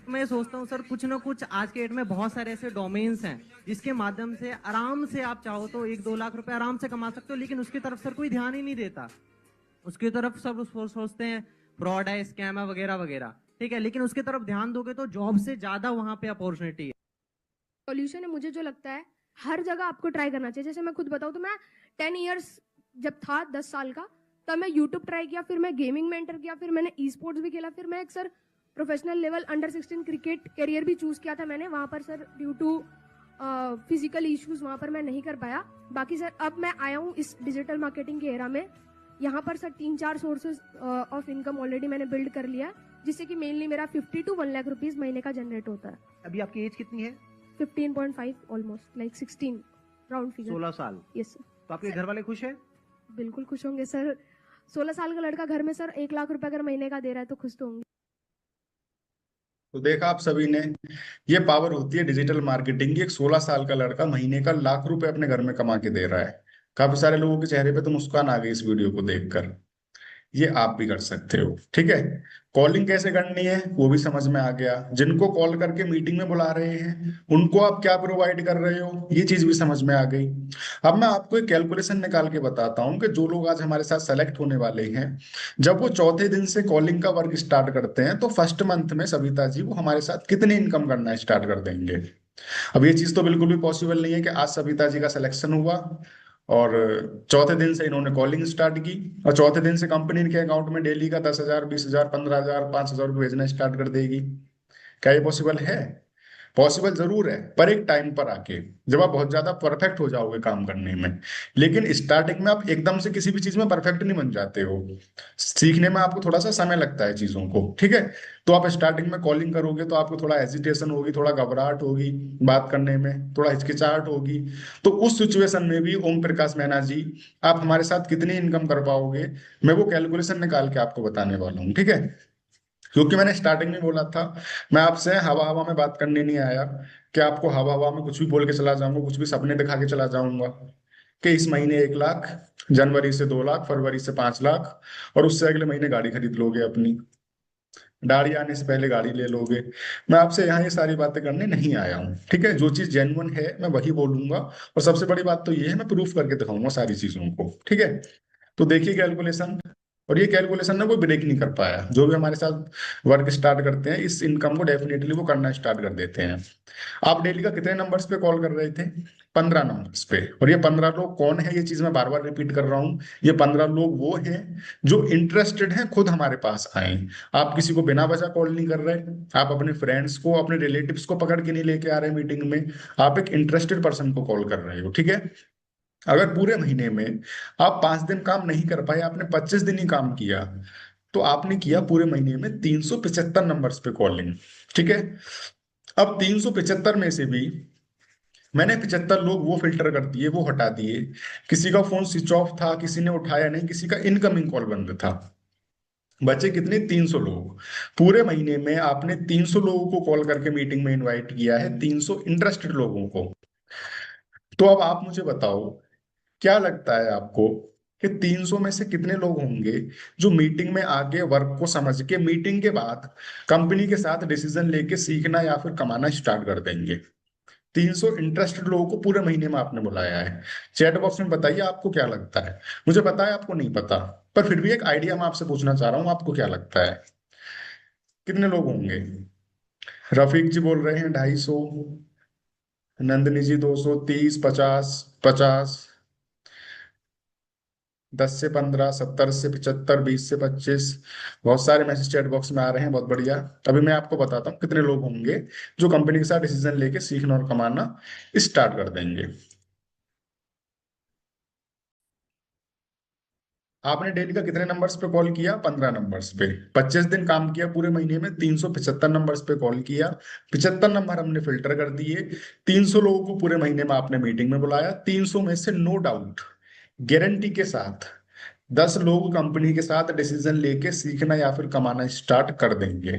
मैं सोचता हूँ सर कुछ ना कुछ आज के डेट में बहुत सारे ऐसे डोमेन्स हैं जिसके माध्यम से आराम से आप चाहो तो 1-2 लाख रुपए आराम से कमा सकते हो, लेकिन उसकी तरफ सर कोई ध्यान ही नहीं देता। उसकी तरफ सब सोचते हैं फ्रॉड है, स्कैम है, वगैरह वगैरह। ठीक है, लेकिन उसकी तरफ ध्यान दोगे तो जॉब से ज्यादा वहां पे अपॉर्चुनिटी है। सॉल्यूशन है, मुझे जो लगता है हर जगह आपको ट्राई करना चाहिए। जैसे मैं खुद बताऊँ तो मैं 10 इयर्स जब था, 10 साल का, तब मैं यूट्यूब ट्राई किया, फिर मैं गेमिंग में एंटर किया, फिर मैंने ई स्पोर्ट्स भी खेला, फिर मैं एक sir professional level under 16 cricket career भी चूज किया था मैंने। वहाँ पर sir due to physical issues वहाँ पर मैं नहीं कर पाया। बाकी सर अब मैं आया हूँ इस डिजिटल मार्केटिंग के एरा में। यहाँ पर sir 3-4 sources of income already मैंने बिल्ड कर लिया, जिससे कि मेनली मेरा 50 to 1 लाख रुपीज महीने का जनरेट होता है। अभी आपकी एज कितनी है? 15.5 ऑलमोस्ट लाइक 16 राउंड फिगर। 16 साल। Yes sir. तो आपके घर वाले खुश हैं? बिल्कुल खुश होंगे सर। 16 साल का लड़का घर में सर 1 लाख रुपए अगर महीने का दे रहा है तो खुश तो होंगे। तो देखा आप सभी ने, ये पावर होती है डिजिटल मार्केटिंग की। एक 16 साल का लड़का महीने का लाख रुपए अपने घर में कमा के दे रहा है। काफी सारे लोगों के चेहरे पे तो मुस्कान आ गई इस वीडियो को देखकर। ये आप भी कर सकते हो। ठीक है। कॉलिंग कैसे करनी है वो भी समझ में आ गया। जिनको कॉल करके मीटिंग में बुला रहे हैं उनको आप क्या प्रोवाइड कर रहे हो ये चीज भी समझ में आ गई। अब मैं आपको एक कैलकुलेशन निकाल के बताता हूँ कि जो लोग आज हमारे साथ सेलेक्ट होने वाले हैं, जब वो चौथे दिन से कॉलिंग का वर्क स्टार्ट करते हैं तो फर्स्ट मंथ में सविता जी वो हमारे साथ कितनी इनकम करना स्टार्ट कर देंगे। अब ये चीज तो बिल्कुल भी पॉसिबल नहीं है कि आज सविता जी का सिलेक्शन हुआ और चौथे दिन से इन्होंने कॉलिंग स्टार्ट की और चौथे दिन से कंपनी इनके अकाउंट में डेली का 10,000, 20,000, 15,000, 5,000 रुपये भेजना स्टार्ट कर देगी। क्या ये पॉसिबल है? पॉसिबल जरूर है, पर एक टाइम पर आके, जब आप बहुत ज्यादा परफेक्ट हो जाओगे काम करने में। लेकिन स्टार्टिंग में आप एकदम से किसी भी चीज में परफेक्ट नहीं बन जाते हो। सीखने में आपको थोड़ा सा समय लगता है चीजों को, ठीक है। तो आप स्टार्टिंग में कॉलिंग करोगे तो आपको थोड़ा हेजिटेशन होगी, थोड़ा घबराहट होगी, बात करने में थोड़ा हिचकिचाहट होगी। तो उस सिचुएशन में भी ओम प्रकाश मैना जी, आप हमारे साथ कितनी इनकम कर पाओगे, मैं वो कैलकुलेशन निकाल के आपको बताने वाला हूँ, ठीक है। क्योंकि मैंने स्टार्टिंग में बोला था, मैं आपसे हवा हवा में बात करने नहीं आया कि आपको हवा हवा में कुछ भी बोल के चला जाऊंगा, कुछ भी सपने दिखा के चला जाऊंगा कि इस महीने 1 लाख, जनवरी से 2 लाख, फरवरी से 5 लाख, और उससे अगले महीने गाड़ी खरीद लोगे अपनी, दाढ़ी आने से पहले गाड़ी ले लोगे। मैं आपसे यहाँ ये सारी बातें करने नहीं आया हूँ, ठीक है। जो चीज जेन्युइन है मैं वही बोलूंगा, और सबसे बड़ी बात तो ये है, मैं प्रूफ करके दिखाऊंगा सारी चीजों को, ठीक है। तो देखिए कैलकुलेशन, और ये कैलकुलेशन ना कोई ब्रेक नहीं कर पाया। जो भी हमारे साथ वर्क स्टार्ट करते हैं, इस इनकम को डेफिनेटली वो करना स्टार्ट कर देते हैं। आप डेली का कितने नंबर्स पे कॉल कर रहे थे? 15 नंबर्स पे। और ये 15 लोग कौन है, ये चीज मैं बार बार रिपीट कर रहा हूँ, ये 15 लोग वो हैं जो इंटरेस्टेड हैं खुद हमारे पास आए। आप किसी को बिना वजह कॉल नहीं कर रहे, आप अपने फ्रेंड्स को, अपने रिलेटिव्स को पकड़ के नहीं लेके आ रहे मीटिंग में, आप एक इंटरेस्टेड पर्सन को कॉल कर रहे हो, ठीक है। अगर पूरे महीने में आप 5 दिन काम नहीं कर पाए, आपने 25 दिन ही काम किया, तो आपने किया पूरे महीने में 375 नंबर्स पे कॉलिंग, ठीक है। अब 375 में से भी मैंने 75 लोग वो फिल्टर कर दिए, वो हटा दिए। किसी का फोन स्विच ऑफ था, किसी ने उठाया नहीं, किसी का इनकमिंग कॉल बंद था। बचे कितने? 300 लोग। पूरे महीने में आपने 300 लोगों को कॉल करके मीटिंग में इनवाइट किया है, 300 इंटरेस्टेड लोगों को। तो अब आप मुझे बताओ, क्या लगता है आपको कि 300 में से कितने लोग होंगे जो मीटिंग में आके वर्क को समझ के मीटिंग के बाद कंपनी के साथ डिसीजन लेके सीखना या फिर कमाना स्टार्ट कर देंगे? 300 इंटरेस्टेड लोगों को पूरे महीने में आपने बुलाया है। चैट बॉक्स में बताइए आपको क्या लगता है। मुझे पता है आपको नहीं पता, पर फिर भी एक आइडिया मैं आपसे पूछना चाह रहा हूँ, आपको क्या लगता है कितने लोग होंगे? रफीक जी बोल रहे हैं 250, नंदिनी जी 230, 50, 50, 10 से 15, 70 से 75, 20 से 25। बहुत सारे मैसेज चैट बॉक्स में आ रहे हैं, बहुत बढ़िया। अभी मैं आपको बताता हूँ कितने लोग होंगे जो कंपनी के साथ डिसीजन लेके सीखना और कमाना स्टार्ट कर देंगे। आपने डेली का कितने नंबर्स पे कॉल किया? 15 नंबर्स पे। 25 दिन काम किया, पूरे महीने में 375 नंबर्स पे कॉल किया। 75 नंबर हमने फिल्टर कर दिए। 300 लोगों को पूरे महीने में आपने मीटिंग में बुलाया। 300 में से नो डाउट, गारंटी के साथ 10 लोग कंपनी के साथ डिसीजन लेके सीखना या फिर कमाना स्टार्ट कर देंगे।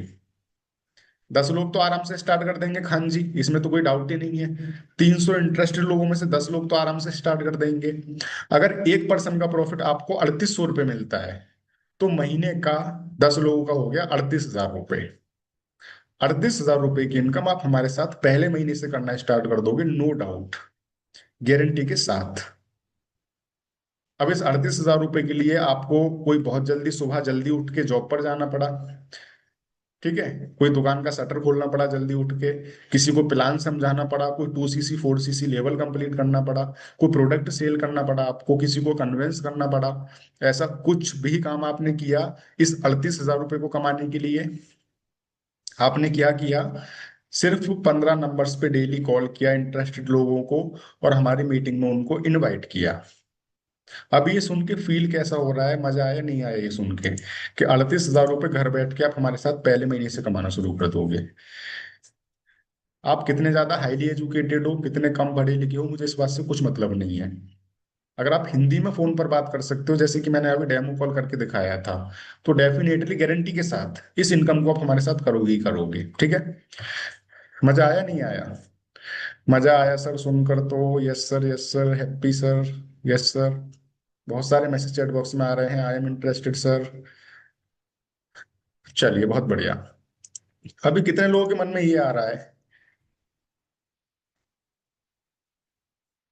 10 लोग तो आराम से स्टार्ट कर देंगे खान जी, इसमें तो कोई डाउट ही नहीं है। 300 इंटरेस्टेड लोगों में से 10 लोग तो आराम से स्टार्ट कर देंगे। अगर एक पर्सन का प्रॉफिट आपको 3800 रुपये मिलता है, तो महीने का 10 लोगों का हो गया 38,000 रुपये। 38,000 रुपये की इनकम आप हमारे साथ पहले महीने से करना स्टार्ट कर दोगे, नो डाउट, गारंटी के साथ। अब इस 38,000 रुपये के लिए आपको कोई बहुत जल्दी सुबह जल्दी उठ के जॉब पर जाना पड़ा, ठीक है। कोई दुकान का शटर खोलना पड़ा जल्दी उठ के, किसी को प्लान समझाना पड़ा, कोई 2 सीसी 4 सीसी लेवल कंप्लीट करना पड़ा, कोई प्रोडक्ट सेल करना पड़ा आपको, किसी को कन्विंस करना पड़ा। ऐसा कुछ भी काम आपने किया इस 38,000 रुपये को कमाने के लिए? आपने क्या किया? सिर्फ 15 नंबर्स पे डेली कॉल किया इंटरेस्टेड लोगों को, और हमारी मीटिंग में उनको इनवाइट किया। अब ये सुन के फील कैसा हो रहा है, मजा आया नहीं आया ये सुन के कि 38,000 रुपये घर बैठ के आप हमारे साथ पहले महीने से कमाना शुरू कर दोगे? आप कितने ज्यादा हाईली एजुकेटेड हो, कितने कम पढ़े लिखे हो, मुझे इस बात से कुछ मतलब नहीं है। अगर आप हिंदी में फोन पर बात कर सकते हो, जैसे कि मैंने अभी डेमो कॉल करके दिखाया था, तो डेफिनेटली गारंटी के साथ इस इनकम को आप हमारे साथ करोगे ही करोगे, ठीक है। मजा आया नहीं आया? मजा आया सर सुनकर तो। Yes sir, yes sir, happy sir, yes sir. बहुत सारे मैसेज चैट बॉक्स में आ रहे हैं, आई एम इंटरेस्टेड सर। चलिए बहुत बढ़िया। अभी कितने लोगों के मन में ये आ रहा है?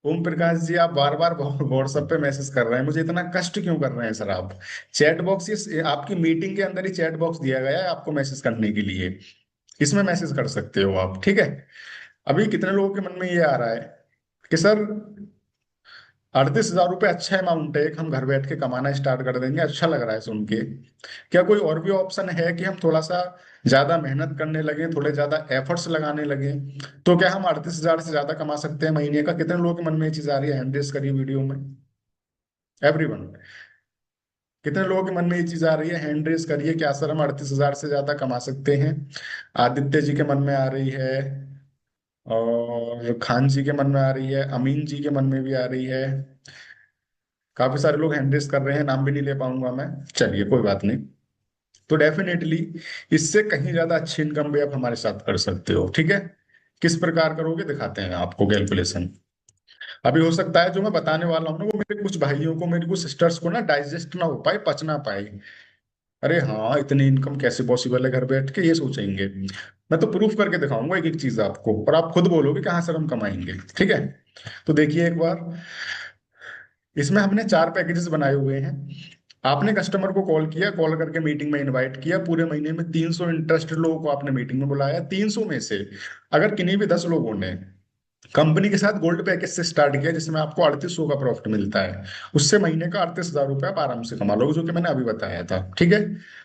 ओम प्रकाश जी, आप बार बार व्हाट्सएप पे मैसेज कर रहे हैं, मुझे इतना कष्ट क्यों कर रहे हैं सर आप? चैट बॉक्स, ये आपकी मीटिंग के अंदर ही चैट बॉक्स दिया गया है आपको मैसेज करने के लिए, इसमें मैसेज कर सकते हो आप, ठीक है। अभी कितने लोगों के मन में ये आ रहा है कि सर 38,000 रुपये अच्छा अमाउंट है, एक हम घर बैठ के कमाना स्टार्ट कर देंगे, अच्छा लग रहा है सुन के। क्या कोई और भी ऑप्शन है कि हम थोड़ा सा ज्यादा मेहनत करने लगे, थोड़े ज्यादा एफर्ट्स लगाने लगे, तो क्या हम 38,000 से ज्यादा कमा सकते हैं महीने का? कितने लोगों के मन में ये चीज आ रही है? हैंड रेज करिए वीडियो में, एवरीवन। कितने लोगों के मन में ये चीज आ रही है? हैंड रेज करिए, क्या सर हम 38,000 से ज्यादा कमा सकते हैं? आदित्य जी के मन में आ रही है, और खान जी के मन में आ रही है, अमीन जी के मन में भी आ रही है। काफी सारे लोग हैंड रेज कर रहे हैं, नाम भी नहीं ले पाऊंगा मैं, चलिए कोई बात नहीं। तो डेफिनेटली इससे कहीं ज्यादा अच्छी इनकम भी आप हमारे साथ कर सकते हो, ठीक है? किस प्रकार करोगे दिखाते हैं आपको कैलकुलेशन। अभी हो सकता है जो मैं बताने वाला हूँ ना, वो मेरे कुछ भाइयों को, मेरी कुछ सिस्टर्स को ना डाइजेस्ट ना हो पाए, पच ना पाए। अरे हाँ, इतनी इनकम कैसे पॉसिबल है घर बैठ के, ये सोचेंगे। मैं तो प्रूफ करके दिखाऊंगा एक एक चीज आपको, और आप खुद बोलोगे कहाँ से हम कमाएंगे, ठीक है? तो देखिए एक बार, इसमें हमने 4 पैकेजेस बनाए हुए हैं। आपने कस्टमर को कॉल किया, कॉल करके मीटिंग में इनवाइट किया, पूरे महीने में 300 इंटरेस्टेड लोगों को आपने मीटिंग में बुलाया। 300 में से अगर किन्हीं भी 10 लोगों ने कंपनी के साथ गोल्ड पैकेज से स्टार्ट किया, जिसमें आपको 3800 का प्रॉफिट मिलता है, उससे महीने का 38,000 रुपये आप आराम से कमा लोगे, जो कि मैंने अभी बताया था, ठीक है?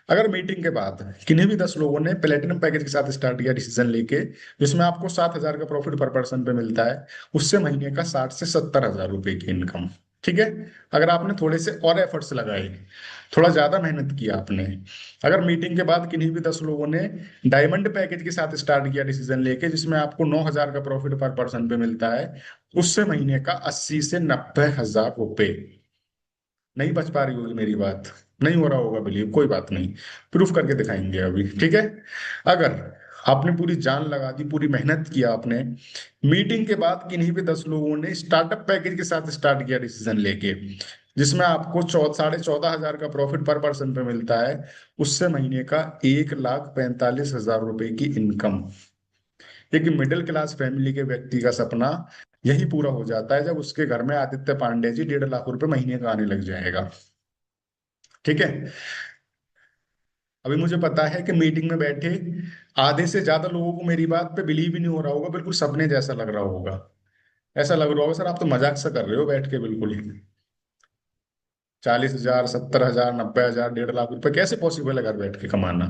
अगर मीटिंग के बाद किन्हीं भी 10 लोगों ने प्लेटिनम पैकेज के साथ स्टार्ट किया डिसीजन लेके, जिसमें आपको 7,000 का प्रॉफिट पर पर्सन पे मिलता है, उससे महीने का 60 से 70 हजार रुपए की इनकम, ठीक है? अगर आपने थोड़े से और एफर्ट्स लगाए, थोड़ा ज्यादा मेहनत किया आपने, अगर मीटिंग के बाद किन्हीं भी 10 लोगों ने डायमंड पैकेज के साथ स्टार्ट किया डिसीजन लेके, जिसमें आपको 9,000 का प्रॉफिट पर पर्सन पे मिलता है, उससे महीने का 80 से 90 हजार रुपए। नहीं बच पा रही होगी मेरी बात, नहीं हो रहा होगा बिलीव, कोई बात नहीं, प्रूफ करके दिखाएंगे अभी, ठीक है? अगर आपने पूरी जान लगा दी, पूरी मेहनत किया आपने, मीटिंग के बाद किन्हीं भी 10 लोगों ने स्टार्टअप पैकेज के साथ स्टार्ट किया डिसीजन लेके, जिसमें आपको 14,500 का प्रॉफिट पर पर्सन पे मिलता है, उससे महीने का 1,45,000 रुपए की इनकम। एक मिडिल क्लास फैमिली के व्यक्ति का सपना यही पूरा हो जाता है, जब उसके घर में आदित्य पांडे जी 1.5 लाख रुपए महीने का आने लग जाएगा, ठीक है? अभी मुझे पता है कि मीटिंग में बैठे आधे से ज्यादा लोगों को मेरी बात पे बिलीव ही नहीं हो रहा होगा, बिल्कुल सपने जैसा लग रहा होगा। ऐसा लग रहा होगा सर आप तो मजाक सा कर रहे हो बैठ के, बिल्कुल ही 40,000, 70,000, 90,000, 1.5 लाख रुपए कैसे पॉसिबल है घर बैठ के कमाना?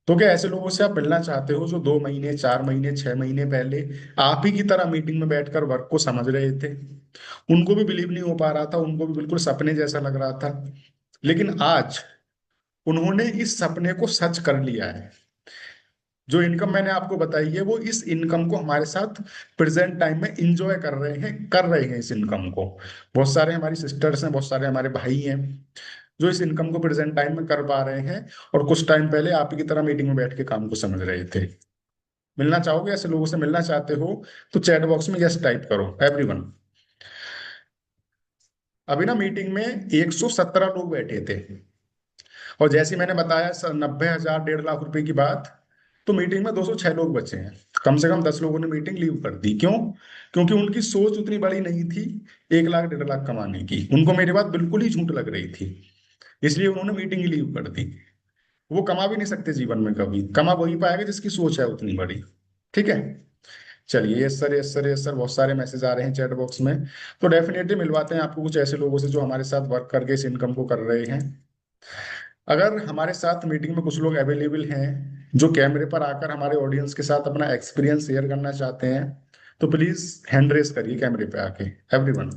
तो क्या ऐसे लोगों से आप मिलना चाहते हो जो 2 महीने, 4 महीने, 6 महीने पहले आप ही की तरह मीटिंग में बैठकर वर्क को समझ रहे थे, उनको भी बिलीव नहीं हो पा रहा था, उनको भी बिल्कुल सपने जैसा लग रहा था, लेकिन आज उन्होंने इस सपने को सच कर लिया है। जो इनकम मैंने आपको बताई है, वो इस इनकम को हमारे साथ प्रेजेंट टाइम में इंजॉय कर रहे हैं इस इनकम को। बहुत सारे हमारी सिस्टर्स हैं, बहुत सारे हमारे भाई हैं जो इस इनकम को प्रेजेंट टाइम में कर पा रहे हैं, और कुछ टाइम पहले आप ही की तरह मीटिंग में बैठ के काम को समझ रहे थे। मिलना चाहोगे ऐसे लोगों से? मिलना चाहते हो तो चैट बॉक्स में यस टाइप करो एवरीवन। अभी ना मीटिंग में 117 लोग बैठे थे, और जैसे ही मैंने बताया 90,000, 1.5 लाख रुपए की बात, तो मीटिंग में 206 लोग बचे हैं। कम से कम 10 लोगों ने मीटिंग लीव कर दी। क्यों? क्योंकि उनकी सोच उतनी बड़ी नहीं थी 1 लाख, 1.5 लाख कमाने की, उनको मेरी बात बिल्कुल ही झूठ लग रही थी, इसलिए उन्होंने मीटिंग लीव कर दी। वो कमा भी नहीं सकते जीवन में, कभी कमा वही पाएगा जिसकी सोच है उतनी बड़ी, ठीक है? चलिए, yes sir, yes sir, yes sir, बहुत सारे मैसेज आ रहे हैं चैट बॉक्स में। तो डेफिनेटली मिलवाते हैं आपको कुछ ऐसे लोगों से जो हमारे साथ वर्क करके इस इनकम को कर रहे हैं। अगर हमारे साथ मीटिंग में कुछ लोग अवेलेबल हैं जो कैमरे पर आकर हमारे ऑडियंस के साथ अपना एक्सपीरियंस शेयर करना चाहते हैं, तो प्लीज हैंड रेस करिए कैमरे पे आके एवरीवन।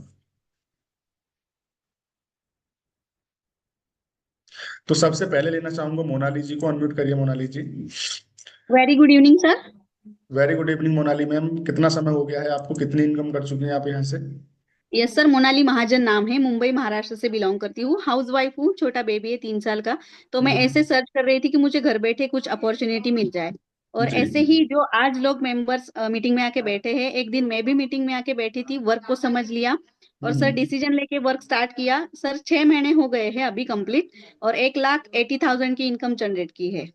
तो सबसे पहले लेना चाहूंगा मोनाली जी को, अनम्यूट करिए Monali ji. Very good evening sir. Very good evening Monali ma'am, कितना समय हो गया है आपको, कितनी इनकम कर चुकी हैं आप यहाँ से? यस सर, मोनाली महाजन नाम है, मुंबई महाराष्ट्र से बिलोंग करती हूँ, हाउस वाइफ हूँ, छोटा बेबी है 3 साल का। तो मैं ऐसे सर्च कर रही थी कि मुझे घर बैठे कुछ अपॉर्चुनिटी मिल जाए, और जी। ऐसे ही जो आज लोग मेंबर्स मीटिंग में आके बैठे हैं, एक दिन मैं भी मीटिंग में आके बैठी थी, वर्क को समझ लिया और सर डिसीजन लेके वर्क स्टार्ट किया। सर 6 महीने हो गए हैं अभी कंप्लीट, और 1,80,000 की इनकम जनरेट की है।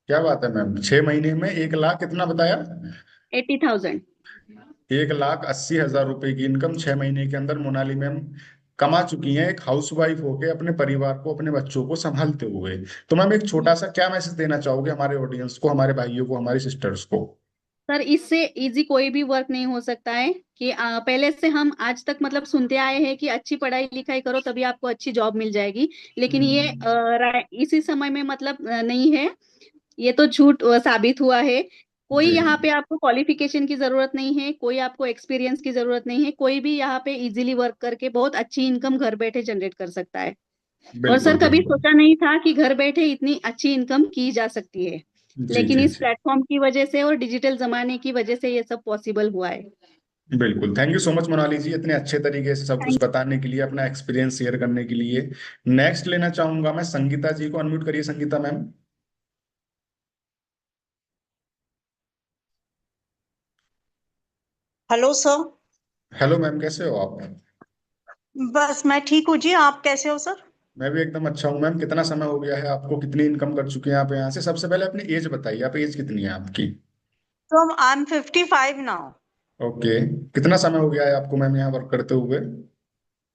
क्या बात है मैम, 6 महीने में 1 लाख कितना बताया? 80,000। 1,80,000 रुपए की इनकम 6 महीने के अंदर मोनाली मैम कमा चुकी हैं, एक हाउसवाइफ होके अपने परिवार को, अपने बच्चों को संभालते हुए। तो मैम एक छोटा सा क्या मैसेज देना चाहोगे हमारे ऑडियंस को, हमारे भाइयों को, हमारी सिस्टर्स को? सर इससे इजी कोई भी वर्क नहीं हो सकता है कि पहले से हम आज तक मतलब सुनते आए हैं कि अच्छी पढ़ाई लिखाई करो तभी आपको अच्छी जॉब मिल जाएगी, लेकिन ये इसी समय में मतलब नहीं है। ये तो झूठ साबित हुआ है। कोई जी यहाँ पे आपको क्वालिफिकेशन की जरूरत नहीं है, कोई आपको एक्सपीरियंस की जरूरत नहीं है, कोई भी यहाँ पे इजीली वर्क करके बहुत अच्छी इनकम घर बैठे जनरेट कर सकता है। और सर बिल्कुल कभी बिल्कुल। सोचा नहीं था कि घर बैठे इतनी अच्छी इनकम की जा सकती है, जी लेकिन जी इस जी। प्लेटफॉर्म की वजह से और डिजिटल जमाने की वजह से ये सब पॉसिबल हुआ है। बिल्कुल, thank you so much Monali जी, इतने अच्छे तरीके से सब कुछ थैंक बताने के लिए, अपना एक्सपीरियंस शेयर करने के लिए। नेक्स्ट लेना चाहूंगा मैं संगीता जी को। अनम्यूट करिए Sangeeta ma'am. Hello sir. Hello ma'am, कैसे हो आप? बस मैं ठीक हूँ जी, आप कैसे हो सर? मैं भी एकदम अच्छा हूँ मैम। कितना समय हो गया है आपको? कितनी इनकम कर चुके हैं आप यहाँ से? सबसे पहले अपनी एज बताइए, आप एज कितनी है आपकी? तो आई एम 55 नाउ। ओके। कितना समय हो गया है आपको मैम यहाँ वर्क करते हुए?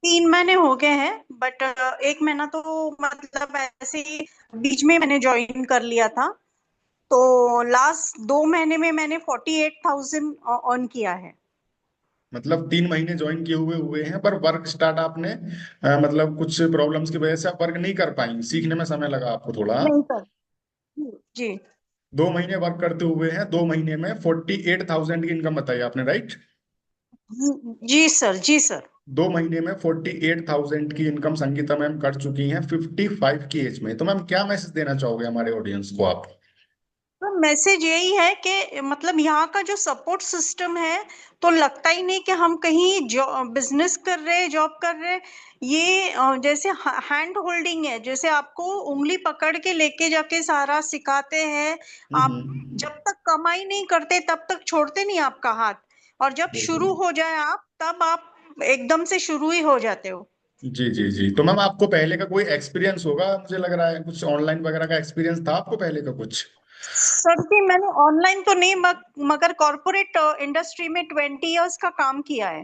3 महीने हो गए हैं, बट 1 महीना तो मतलब ऐसे ही बीच में मैंने ज्वाइन कर लिया था। तो लास्ट 2 महीने में मैंने 48,000 अर्न किया है। मतलब 3 महीने ज्वाइन किए हुए हुए हैं, पर वर्क स्टार्ट आपने मतलब कुछ प्रॉब्लम्स की वजह से आप वर्क नहीं कर पाई, सीखने में समय लगा आपको थोड़ा। नहीं सर। जी। 2 महीने वर्क करते हुए हैं, 2 महीने में 48,000 की इनकम बताई आपने, राइट? जी सर, जी सर। 2 महीने में 48,000 की इनकम संगीता मैम कर चुकी हैं 55 की एज में। तो मैम क्या मैसेज देना चाहोगे हमारे ऑडियंस को आप? तो मैसेज यही है कि मतलब यहाँ का जो सपोर्ट सिस्टम है, तो लगता ही नहीं कि हम कहीं बिजनेस कर रहे, जॉब कर रहे। ये जैसे हैंड होल्डिंग है, जैसे आपको उंगली पकड़ के लेके जाके सारा सिखाते हैं। आप हम्म। जब तक कमाई नहीं करते तब तक छोड़ते नहीं आपका हाथ, और जब शुरू बिल्कुल। हो जाए आप, तब आप एकदम से शुरू ही हो जाते हो। जी जी जी। तो मैम आपको पहले का कोई एक्सपीरियंस होगा, मुझे लग रहा है कुछ ऑनलाइन वगैरह का एक्सपीरियंस था आपको पहले का कुछ? सर जी मैंने ऑनलाइन तो नहीं, मगर कॉर्पोरेट इंडस्ट्री में 20 इयर्स का काम किया है।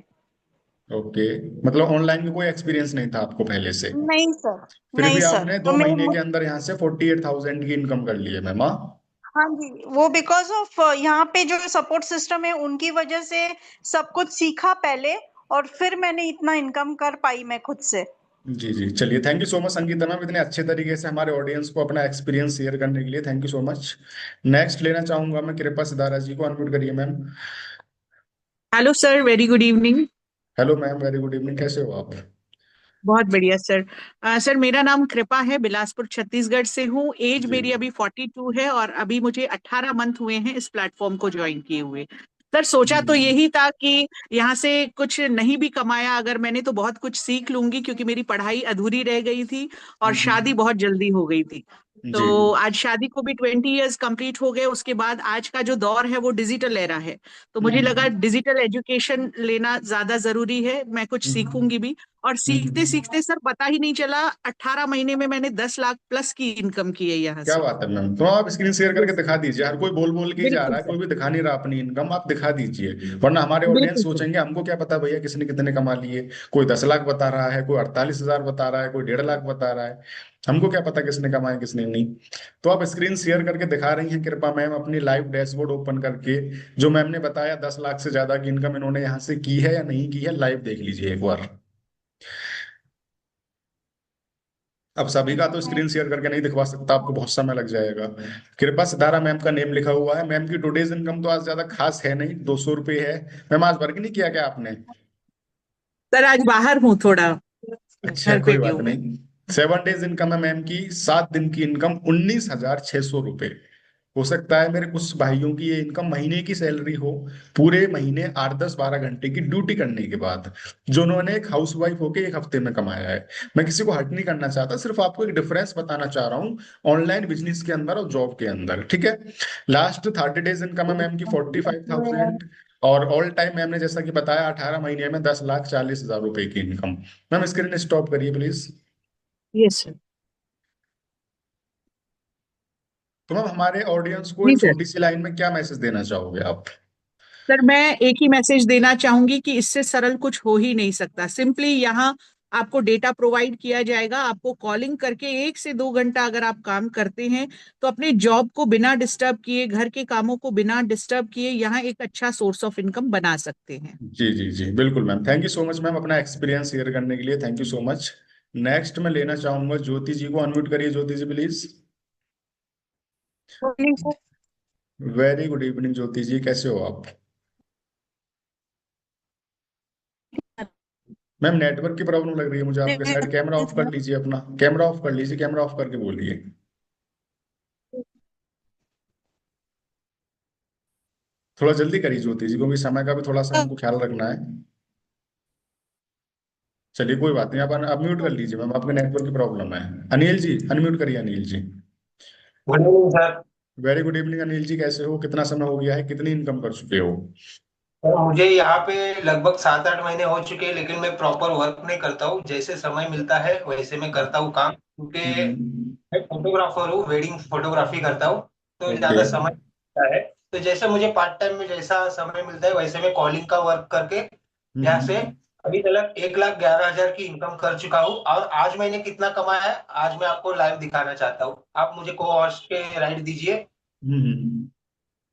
ओके। मतलब ऑनलाइन में कोई एक्सपीरियंस नहीं था आपको पहले से? नहीं सर। फिर भी नहीं सर, आपने तो दो मैं, महीने के अंदर यहाँ से 48,000 की इनकम कर ली है मैम, हाँ? हाँ जी, वो बिकॉज ऑफ यहाँ पे जो सपोर्ट सिस्टम है उनकी वजह से सब कुछ सीखा पहले, और फिर मैंने इतना इनकम कर पाई मैं खुद से। जी जी, चलिए, thank you so much Sangeeta ma'am, इतने अच्छे तरीके से हमारे ऑडियंस को अपना एक्सपीरियंस शेयर करने के लिए thank you so much. Next लेना चाहूंगा मैं कृपा सिदारा जी को। अनम्यूट करिए ma'am. Hello sir, very good evening. Hello ma'am, very good evening, कैसे हो आप? बहुत बढ़िया सर। सर मेरा नाम कृपा है, बिलासपुर छत्तीसगढ़ से हूँ। एज जी। मेरी अभी 42 है और अभी मुझे 18 मंथ हुए हैं इस प्लेटफॉर्म को ज्वाइन किए हुए। सर सोचा तो हम्म यही था कि यहाँ से कुछ नहीं भी कमाया अगर मैंने तो बहुत कुछ सीख लूंगी, क्योंकि मेरी पढ़ाई अधूरी रह गई थी और शादी हम्म। बहुत जल्दी हो गई थी। जी। तो आज शादी को भी 20 इयर्स कंप्लीट हो गए। उसके बाद आज का जो दौर है वो डिजिटल एरा है, तो मुझे लगा हम्म डिजिटल एजुकेशन लेना ज्यादा जरूरी है। मैं कुछ हम्म सीखूंगी भी, और सीखते हम्म। सीखते सर पता ही नहीं चला 18 महीने में मैंने 10 लाख प्लस की इनकम की है यहाँ क्या से। बात है मैम, तो आप स्क्रीन शेयर करके यस, दिखा दीजिए। हर कोई बोल बोल के ही जा बिल्कुल रहा है, सर, कोई भी दिखा नहीं रहा अपनी इनकम, आप दिखा दीजिए, वरना हमारे ऑडियंस बिल्कुल सर। सोचेंगे हमको क्या पता भैया किसने कितने कमा लिए। कोई 10 लाख बता रहा है, कोई 48,000 बता रहा है, कोई 1.5 लाख बता रहा है। हमको क्या पता किसने कमाए किसने नहीं। तो आप स्क्रीन शेयर करके दिखा रही हैं कृपा मैम अपनी लाइव डैशबोर्ड ओपन करके। जो मैम ने बताया 10 लाख से ज्यादा की इनकम इन्होंने यहाँ से की है या नहीं की है, लाइव देख लीजिए एक बार। अब सभी का तो स्क्रीन शेयर करके नहीं दिखवा सकता, आपको बहुत समय लग जाएगा। कृपा सितारा मैम का नेम लिखा हुआ है। मैम की टुडेज इनकम तो आज ज्यादा खास है नहीं, 200 रुपये है। मैम आज वर्क नहीं किया क्या आपने? सर आज बाहर हूँ थोड़ा, अच्छा, घर पे कोई नहीं बात हूँ मैं। नहीं। 7 डेज इनकम है मैम की, 7 दिन की इनकम 19,600 रुपये। हो सकता है मेरे कुछ भाइयों की ये इनकम महीने की सैलरी हो, पूरे महीने 8 10 12 घंटे की ड्यूटी करने के बाद, जो उन्होंने एक हाउस वाइफ होके एक हफ्ते में कमाया है। मैं किसी को हर्ट नहीं करना चाहता, सिर्फ आपको एक डिफरेंस बताना चाह रहा हूँ ऑनलाइन बिजनेस के अंदर और जॉब के अंदर, ठीक है? लास्ट 30 डेज इनकम है मैम की 45,000। और ऑल टाइम मैम ने जैसा कि बताया 18 महीने में 10,40,000 रुपए की इनकम। मैम स्क्रीन स्टॉप करिए प्लीज। Yes sir. तो मैम हमारे ऑडियंस को जी एक सर। छोटी सी लाइन में क्या मैसेज देना चाहोगे आप? सर मैं एक ही मैसेज देना चाहूंगी कि इससे सरल कुछ हो ही नहीं सकता। सिंपली यहाँ आपको डेटा प्रोवाइड किया जाएगा। आपको कॉलिंग करके 1 से 2 घंटा अगर आप काम करते हैं तो अपने जॉब को बिना डिस्टर्ब किए, घर के कामों को बिना डिस्टर्ब किए यहाँ एक अच्छा सोर्स ऑफ इनकम बना सकते हैं। जी जी जी बिल्कुल ma'am, thank you so much ma'am अपना एक्सपीरियंस शेयर करने के लिए, thank you so much. Next मैं लेना चाहूंगा ज्योति जी को, अनम्यूट करिए Jyoti ji please. Morning sir. Very good evening Jyoti ji, कैसे हो आप? मैम नेटवर्क की प्रॉब्लम लग रही है मुझे आपके साइड, कैमरा ऑफ कर लीजिए, अपना कैमरा ऑफ कर लीजिए, कैमरा ऑफ करके बोलिए। थोड़ा जल्दी करिए ज्योति जी, क्योंकि समय का भी थोड़ा सा हमको ख्याल रखना है। चलिए कोई बात नहीं, आप म्यूट कर लीजिए मैम, आपके नेटवर्क की प्रॉब्लम है। अनिल जी अनम्यूट करिए, Anil ji. Good evening sir. Very good evening Anil ji, कैसे हो? कितना समय हो गया है, कितनी इनकम कर चुके हो? सर, मुझे यहाँ पे लगभग 7-8 महीने हो चुके हैं, लेकिन मैं प्रॉपर वर्क नहीं करता हूँ। जैसे समय मिलता है वैसे मैं करता हूँ काम, क्योंकि मैं फोटोग्राफर हूँ, वेडिंग फोटोग्राफी करता हूँ, तो ओके। ज्यादा समय मिलता है। तो जैसे मुझे पार्ट टाइम में जैसा समय मिलता है वैसे मैं कॉलिंग का वर्क करके यहाँ से अभी तक 1,11,000 की इनकम कर चुका हूँ। और आज मैंने कितना कमाया है आज मैं आपको लाइव दिखाना चाहता हूँ। आप मुझे को हॉर्स के राइड दीजिए।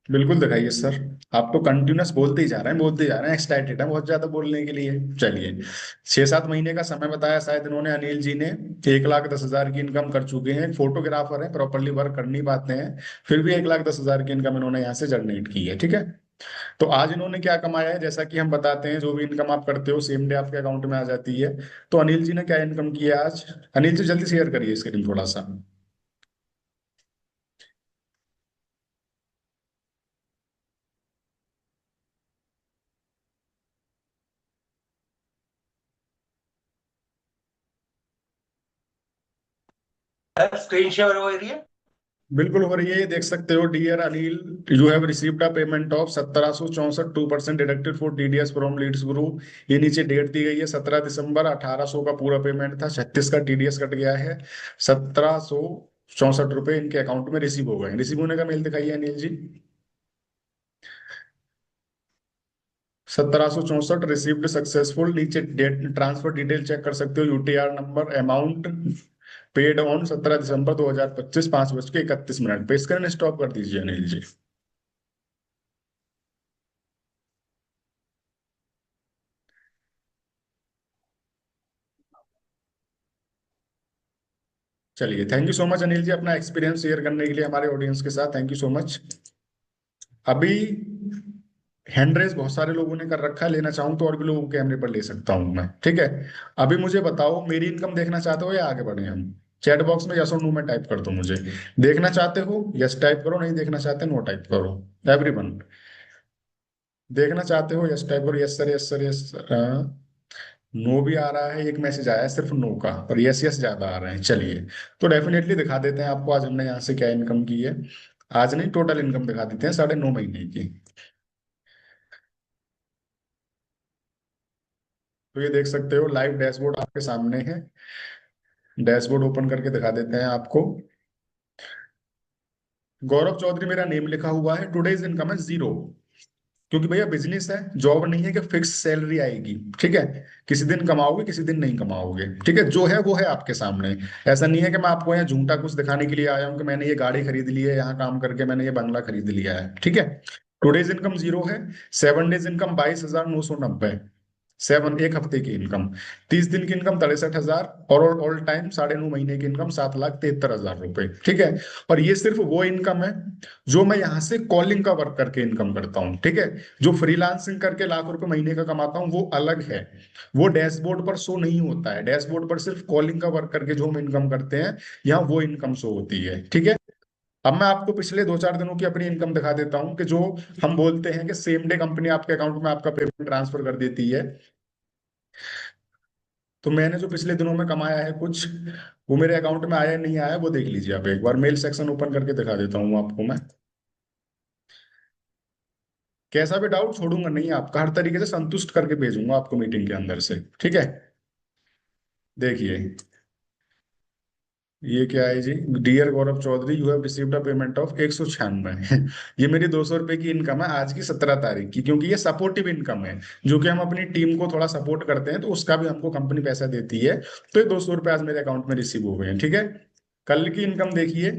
बिल्कुल दिखाइए सर। आप तो कंटिन्यूस बोलते ही जा रहे हैं, बोलते जा रहे हैं, एक्साइटेड है बहुत ज्यादा बोलने के लिए। चलिए, 6-7 महीने का समय बताया शायद इन्होंने, अनिल जी ने। 1,10,000 की इनकम कर चुके हैं, फोटोग्राफर है, प्रॉपरली वर्क कर नहीं पाते हैं, फिर भी 1,10,000 की इनकम इन्होंने यहाँ से जनरेट की है। ठीक है, तो आज इन्होंने क्या कमाया है, जैसा कि हम बताते हैं, जो भी इनकम आप करते हो सेम डे आपके अकाउंट में आ जाती है। तो अनिल जी ने क्या इनकम किया आज? अनिल जी जल्दी शेयर करिए स्क्रीन थोड़ा सा। स्क्रीन शेयर हो रही है? बिल्कुल हो रही है, ये देख सकते हो। Dear Anil, you have received a payment of 1764, 2% deducted for TDS from Leeds group. ये नीचे डेट दी गई है 17 दिसंबर, 1800 का पूरा पेमेंट था, 36 का टीडीएस कट गया है, 1764 रुपए इनके अकाउंट में रिसीव हो गए। रिसीव होने का मेल दिखाइए अनिल जी। 1764 रिसीव्ड सक्सेसफुल, नीचे डेट ट्रांसफर डिटेल चेक कर सकते हो, UTR number, amount paid on 17 दिसंबर 2025, 5:31 पे स्क्रीन स्टॉप कर दीजिए अनिल जी। चलिए, thank you so much Anil ji अपना एक्सपीरियंस शेयर करने के लिए हमारे ऑडियंस के साथ, थैंक यू सो मच। अभी हैंड रेज बहुत सारे लोगों ने कर रखा है, लेना चाहूँ तो और भी लोगों के कैमरे पर ले सकता हूँ मैं, ठीक है? अभी मुझे बताओ, मेरी इनकम देखना चाहते हो या आगे बढ़े हम? चैट बॉक्स में यस और नो में टाइप कर दो मुझे। देखना चाहते हो यस टाइप करो, नहीं देखना चाहते नो टाइप करो। एवरीवन, देखना चाहते हो यस टाइप करो, yes sir, yes sir, yes sir. No भी आ रहा है, एक मैसेज आया है सिर्फ नो का, और यस यस ज्यादा आ रहे हैं। चलिए, तो डेफिनेटली दिखा देते हैं आपको आज हमने यहाँ से क्या इनकम की है। आज नहीं, टोटल इनकम दिखा देते हैं 9.5 महीने की। तो ये देख सकते हो, लाइव डैशबोर्ड आपके सामने है। डैशबोर्ड ओपन करके दिखा देते हैं आपको। गौरव चौधरी मेरा नेम लिखा हुआ है। टुडेज इनकम है 0, क्योंकि भैया बिजनेस है, जॉब नहीं है कि फिक्स सैलरी आएगी। ठीक है, किसी दिन कमाओगे किसी दिन नहीं कमाओगे। ठीक है, जो है वो है आपके सामने। ऐसा नहीं है कि मैं आपको यहाँ झूठा कुछ दिखाने के लिए आया हूँ कि मैंने ये गाड़ी खरीद ली है, यहाँ काम करके मैंने ये बंगला खरीद लिया है। ठीक है, टुडेज इनकम 0 है। 7 डेज इनकम 22,990, 1 हफ्ते की इनकम। 30 दिन की इनकम 63,000, और ऑल टाइम 9.5 महीने की इनकम 7,73,000 रुपए। ठीक है, और ये सिर्फ वो इनकम है जो मैं यहाँ से कॉलिंग का वर्क करके इनकम करता हूँ। ठीक है, जो फ्रीलांसिंग करके लाख रुपए महीने का कमाता हूँ वो अलग है, वो डैशबोर्ड पर शो नहीं होता है। डैशबोर्ड पर सिर्फ कॉलिंग का वर्क करके जो हम इनकम करते हैं, यहाँ वो इनकम शो होती है। ठीक है, अब मैं आपको पिछले 2-4 दिनों की अपनी इनकम दिखा देता हूँ, कि जो हम बोलते हैं कि सेम डे कंपनी आपके अकाउंट में आपका पेमेंट ट्रांसफर कर देती है। तो मैंने जो पिछले दिनों में कमाया है कुछ, वो मेरे अकाउंट में आया नहीं आया वो देख लीजिए आप एक बार। मेल सेक्शन ओपन करके दिखा देता हूँ आपको मैं। कैसा भी डाउट छोड़ूंगा नहीं आपका, हर तरीके से संतुष्ट करके भेजूंगा आपको मीटिंग के अंदर से। ठीक है, देखिए, ये क्या है जी? Dear Gaurav Chaudhary, you have received a payment of 196। ये मेरी 200 रुपए की इनकम है आज की 17 तारीख की, क्योंकि ये सपोर्टिव इनकम है, जो कि हम अपनी टीम को थोड़ा सपोर्ट करते हैं तो उसका भी हमको कंपनी पैसा देती है। तो ये 200 रुपए आज मेरे अकाउंट में रिसीव हो गए हैं, ठीक है। कल की इनकम देखिए,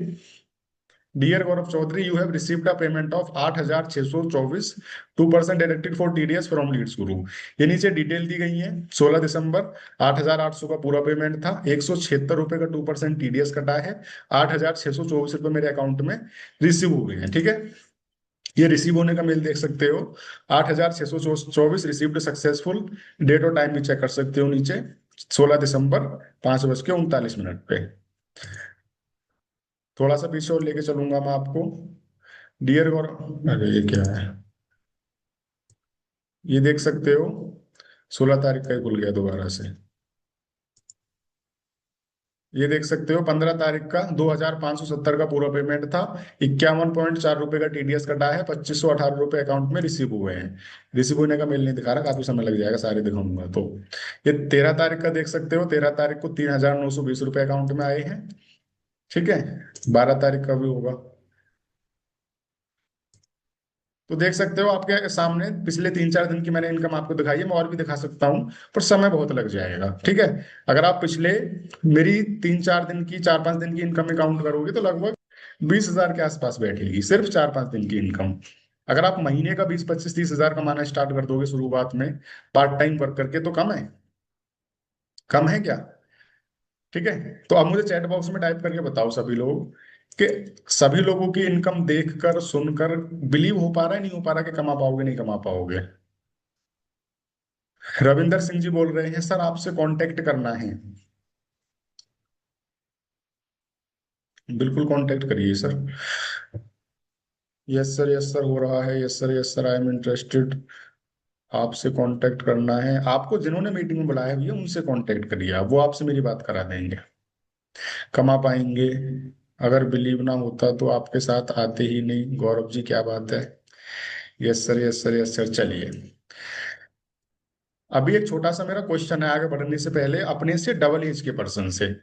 dear Gaurav Chaudhary, you have received a payment of 8,624, 2% deducted for TDS from Leeds गुरु। ये नीचे डिटेल दी गई है। 16 दिसंबर 8,800 का पूरा पेमेंट था, 176 रुपए का 2% टीडीएस कटा है, 8,624 रुपए मेरे अकाउंट में रिसीव हो गए हैं, ठीक है। ये रिसीव होने का मेल देख सकते हो, 8,624 रिसीव्ड सक्सेसफुल। डेट और टाइम भी चेक कर सकते हो नीचे, 16 दिसंबर 5:39 पे। थोड़ा सा पीछे और लेके चलूंगा मैं आपको। डियर गौरव, अरे ये क्या है, ये देख सकते हो 16 तारीख का ही खुल गया दोबारा से। ये देख सकते हो 15 तारीख का 2,570 का पूरा पेमेंट था, 51.4 रुपए का टीडीएस कटा है, 2,518 रुपए अकाउंट में रिसीव हुए हैं। रिसीव होने का मेल नहीं दिखा रहा, काफी समय लग जाएगा, सारे दिखाऊंगा तो। ये 13 तारीख का देख सकते हो, 13 तारीख को 3,920 रुपए अकाउंट में आए हैं, ठीक है। 12 तारीख का भी होगा। तो देख सकते हो आपके सामने पिछले 3-4 दिन की मैंने इनकम आपको दिखाई है, मैं और भी दिखा सकता हूँ, पर समय बहुत लग जाएगा, ठीक है। अगर आप पिछले मेरी 3-4 दिन की, 4-5 दिन की इनकम में काउंट करोगे तो लगभग 20,000 के आसपास बैठेगी, सिर्फ 4-5 दिन की इनकम। अगर आप महीने का 20-25-30 हजार कमाना स्टार्ट कर दोगे शुरुआत में पार्ट टाइम वर्क करके, तो कम है? कम है क्या? ठीक है। तो अब मुझे चैट बॉक्स में टाइप करके बताओ सभी लोग, कि सभी लोगों की इनकम देखकर सुनकर बिलीव हो पा रहा है, नहीं हो पा रहा कि कमा पाओगे नहीं कमा पाओगे? रविंदर सिंह जी बोल रहे हैं सर आपसे कांटेक्ट करना है। बिल्कुल कांटेक्ट करिए sir. Yes sir, yes sir हो रहा है, yes sir, yes sir, I am interested. आपसे कांटेक्ट करना है, आपको जिन्होंने मीटिंग में बुलाया भैया उनसे कांटेक्ट करिए, आप वो आपसे मेरी बात करा देंगे। कमा पाएंगे, अगर बिलीव ना होता तो आपके साथ आते ही नहीं। गौरव जी क्या बात है, yes sir, yes sir, yes sir. चलिए, अभी एक छोटा सा मेरा क्वेश्चन है आगे बढ़ने से पहले, अपने से डबल एज के पर्सन से,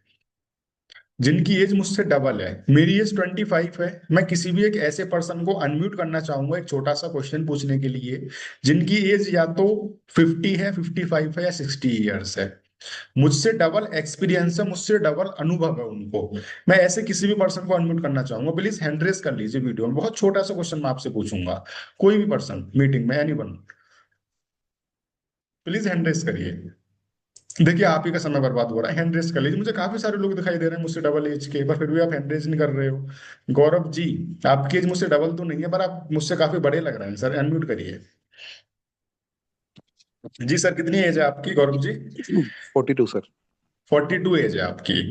जिनकी एज मुझसे डबल है। मेरी एज 25 है, मैं किसी भी एक ऐसे पर्सन को अनम्यूट करना चाहूंगा एक छोटा सा क्वेश्चन पूछने के लिए, जिनकी एज या तो 50 है, 55 है, या 60 ईयर्स है। मुझसे डबल एक्सपीरियंस है, मुझसे डबल अनुभव है उनको। मैं ऐसे किसी भी पर्सन को अनम्यूट करना चाहूंगा, प्लीज हैंड रेस कर लीजिए वीडियो में। बहुत छोटा सा क्वेश्चन मैं आपसे पूछूंगा, कोई भी पर्सन मीटिंग में, एनीवन, प्लीज हैंड रेस करिए। देखिए आप ही का समय बर्बाद हो रहा है, हैंड रेस कर लीजिए। मुझे काफी सारे लोग दिखाई दे रहे हैं मुझसे डबल एज के, पर फिर भी आप हैंड रेस नहीं कर रहे हो। गौरव जी, आपकी एज मुझसे डबल तो नहीं है, पर आप मुझसे काफी बड़े लग रहे हैं सर, अनम्यूट करिए। जी सर, कितनी एज है आपकी गौरव जी? 42 सर। 42 एज है आपकी,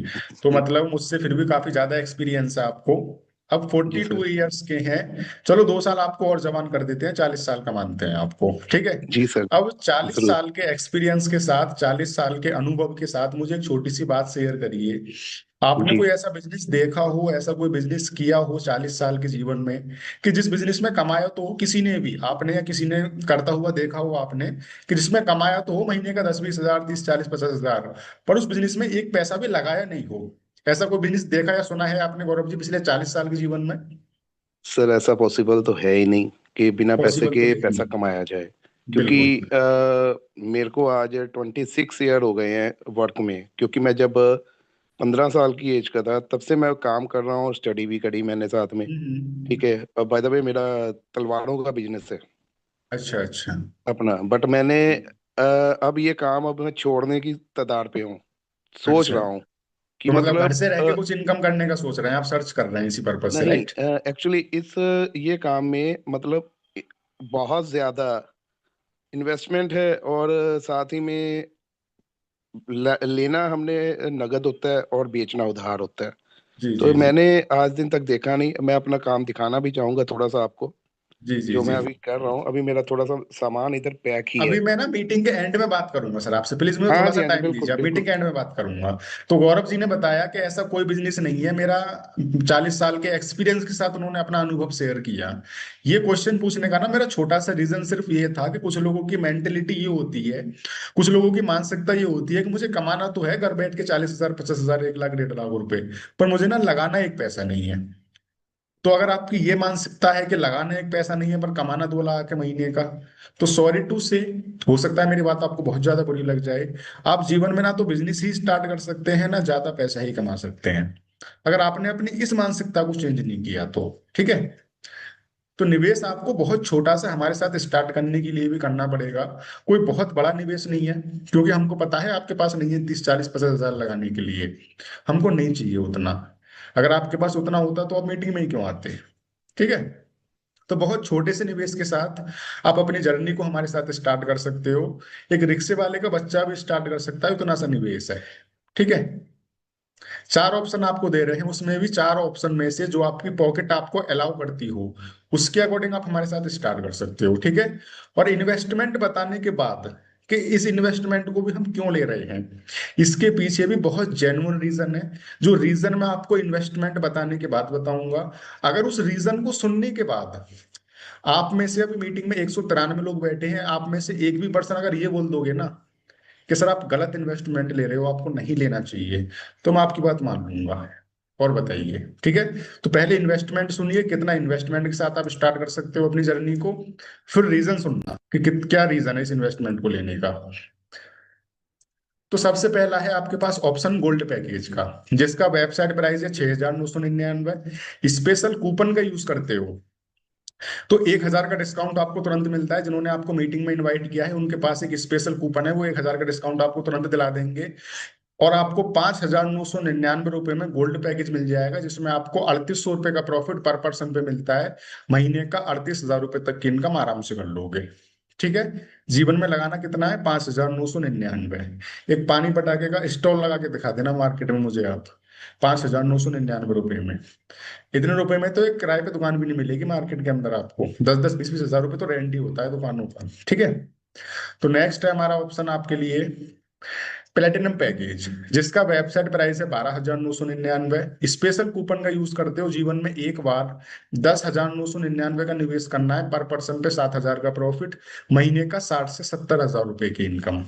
तो मतलब मुझसे फिर भी काफी ज्यादा एक्सपीरियंस है आपको। अब जी 42 सर। ईयर्स के हैं, चलो 2 साल आपको और जवान कर देते हैं, 40 साल का मानते हैं आपको, ठीक है। जी सर। अब 40 जरूर। साल के एक्सपीरियंस के साथ, 40 साल के अनुभव के साथ मुझे एक छोटी सी बात शेयर करिए। आपने जी। कोई ऐसा बिजनेस देखा हो, ऐसा कोई बिजनेस किया हो 40 साल के जीवन में, कि जिस बिजनेस में कमाया तो हो किसी ने भी, आपने या किसी ने करता हुआ देखा हो आपने, कि जिसमें कमाया तो हो महीने का 10-20 हजार, 30-40-50 हजार, पर उस बिजनेस में एक पैसा भी लगाया नहीं हो? ऐसा कोई बिजनेस देखा या सुना है आपने गौरव जी पिछले 40 साल के जीवन में? सर ऐसा पॉसिबल तो है ही नहीं कि बिना पैसे पॉसिबल तो के है पैसा नहीं। कमाया जाए, बिल्कुल। क्योंकि मेरे को आज 26 ईयर हो गए हैं वर्क में। क्योंकि मैं जब 15 साल की एज का था तब से मैं काम कर रहा हूँ, और स्टडी भी करी मैंने साथ में। ठीक है। और बाय द वे मेरा तलवारों का बिजनेस है अच्छा अच्छा। अपना, बट मैंने अब ये काम अब मैं छोड़ने की कगार पे हूँ। सोच अच्छा, रहा हूँ कि तो मतलब घर मतलब से रह के कुछ इन्कम करने का सोच रहे हैं आप, सर्च कर रहे हैं इसी पर्पज से, नहीं, राइट? एक्चुअली इस ये काम में मतलब बहुत ज्यादा इन्वेस्टमेंट है, और साथ ही में लेना हमने नगद होता है और बेचना उधार होता है। जी तो जी जी। मैंने आज दिन तक देखा नहीं, मैं अपना काम दिखाना भी चाहूंगा थोड़ा सा आपको। जी जी जो मैं जी। अभी कर रहा हूँ। अभी मेरा थोड़ा सा सामान इधर पैक ही है। अभी मैं ना मीटिंग के एंड में बात करूंगा सर आपसे, प्लीज मुझे हाँ थोड़ा जी, सा हाँ जी, टाइम बिल्कुल दीजिए, अब मीटिंग बिल्कुल। के एंड में बात करूंगा। तो गौरव जी ने बताया कि ऐसा कोई बिजनेस नहीं है, मेरा 40 साल के एक्सपीरियंस के साथ उन्होंने अपना अनुभव शेयर किया। ये क्वेश्चन पूछने का ना मेरा छोटा सा रीजन सिर्फ ये था कि कुछ लोगों की मेंटेलिटी ये होती है, कुछ लोगों की मानसिकता ये होती है कि मुझे कमाना तो है घर बैठ के 40,000, 50,000, 1 लाख, 1.5 लाख रुपए, पर मुझे ना लगाना एक पैसा नहीं है। तो अगर आपकी ये मानसिकता है कि लगाना एक पैसा नहीं है पर कमाना 2 लाख है महीने का, तो सॉरी टू से, हो सकता है मेरी बात आपको बहुत ज्यादा बुरी लग जाए, आप जीवन में ना तो बिजनेस ही स्टार्ट कर सकते हैं ना ज्यादा पैसा ही कमा सकते हैं, अगर आपने अपनी इस मानसिकता को चेंज नहीं किया तो। ठीक है। तो निवेश आपको बहुत छोटा सा हमारे साथ स्टार्ट करने के लिए भी करना पड़ेगा, कोई बहुत बड़ा निवेश नहीं है, क्योंकि हमको पता है आपके पास नहीं है 30, 40, 50 हजार लगाने के लिए, हमको नहीं चाहिए उतना। अगर आपके पास उतना होता तो आप मीटिंग में ही क्यों आते। ठीक है। तो बहुत छोटे से निवेश के साथ आप अपनी जर्नी को हमारे साथ स्टार्ट कर सकते हो, एक रिक्शे वाले का बच्चा भी स्टार्ट कर सकता है, उतना सा निवेश है। ठीक है। 4 ऑप्शन आपको दे रहे हैं, उसमें भी 4 ऑप्शन में से जो आपकी पॉकेट आपको अलाउ करती हो उसके अकॉर्डिंग आप हमारे साथ स्टार्ट कर सकते हो। ठीक है। और इन्वेस्टमेंट बताने के बाद कि इस इन्वेस्टमेंट को भी हम क्यों ले रहे हैं, इसके पीछे भी बहुत जेन्युइन रीजन है, जो रीजन मैं आपको इन्वेस्टमेंट बताने के बाद बताऊंगा। अगर उस रीजन को सुनने के बाद आप में से, अभी मीटिंग में 193 लोग बैठे हैं, आप में से एक भी पर्सन अगर ये बोल दोगे ना कि सर आप गलत इन्वेस्टमेंट ले रहे हो, आपको नहीं लेना चाहिए, तो मैं आपकी बात मान लूंगा। और बताइए। ठीक है। तो पहले इन्वेस्टमेंट सुनिए, कितना इन्वेस्टमेंट के साथ आप स्टार्ट कर सकते हो अपनी जर्नी को, फिर रीजन सुनना कि क्या रीजन है इस इन्वेस्टमेंट को लेने का। तो सबसे पहला है आपके पास ऑप्शन गोल्ड पैकेज का, जिसका वेबसाइट प्राइस है 6,999। स्पेशल कूपन का यूज करते हो तो 1,000 का डिस्काउंट आपको तुरंत मिलता है, जिन्होंने आपको मीटिंग में इनवाइट किया है उनके पास एक स्पेशल कूपन है, वो 1,000 का डिस्काउंट आपको तुरंत दिला देंगे। और आपको 5,999 में गोल्ड पैकेज मिल जाएगा, जिसमें आपको 3,800 का प्रॉफिट पर पर्सन पे मिलता है, महीने का 38,000 तक की इनकम आराम से कर लोगे। ठीक है। जीवन में लगाना कितना है, 5,999। एक पानी पटाखे का स्टॉल लगा के दिखा देना मार्केट में मुझे आप, 5,999 में। इतने रुपए में तो एक किराए पे दुकान भी नहीं मिलेगी मार्केट के अंदर आपको, 10-10, 20-20 हजार रुपए तो रेंट ही होता है दुकानों का। ठीक है। तो नेक्स्ट है हमारा ऑप्शन आपके लिए प्लेटिनम पैकेज, जिसका वेबसाइट प्राइस है 12,999। स्पेशल कूपन का यूज करते हो, जीवन में एक बार 10,999 का निवेश करना है, पर पर्सन पे 7,000 का प्रॉफिट, महीने का 60 से 70 हजार रुपए की इनकम,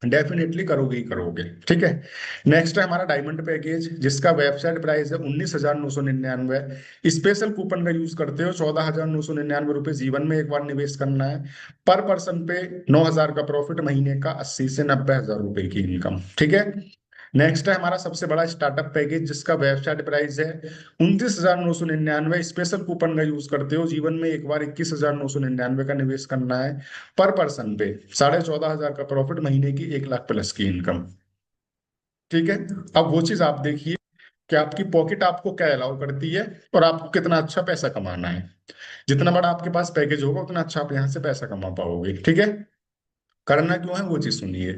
डेफिनेटली करोगे ही करोगे। ठीक है। नेक्स्ट है हमारा डायमंड पैकेज, जिसका वेबसाइट प्राइस है 19,999। स्पेशल कूपन का यूज करते हो, 14,999 रुपए, जीवन में एक बार निवेश करना है, पर पर्सन पे 9,000 का प्रॉफिट, महीने का 80 से 90 हजार रुपए की इनकम। ठीक है। नेक्स्ट है हमारा सबसे बड़ा स्टार्टअप पैकेज, जिसका वेबसाइट प्राइस है 29,999। स्पेशल कूपन का यूज करते हो, जीवन में एक बार 21,999 का निवेश करना है, पर पर्सन पे 14,500 का प्रॉफिट, महीने की 1 लाख प्लस की इनकम। ठीक है। अब वो चीज आप देखिए कि आपकी पॉकेट आपको क्या अलाउ करती है और आपको कितना अच्छा पैसा कमाना है। जितना बड़ा आपके पास पैकेज होगा उतना अच्छा आप यहाँ से पैसा कमा पाओगे। ठीक है। करना क्यों है वो चीज सुनिए।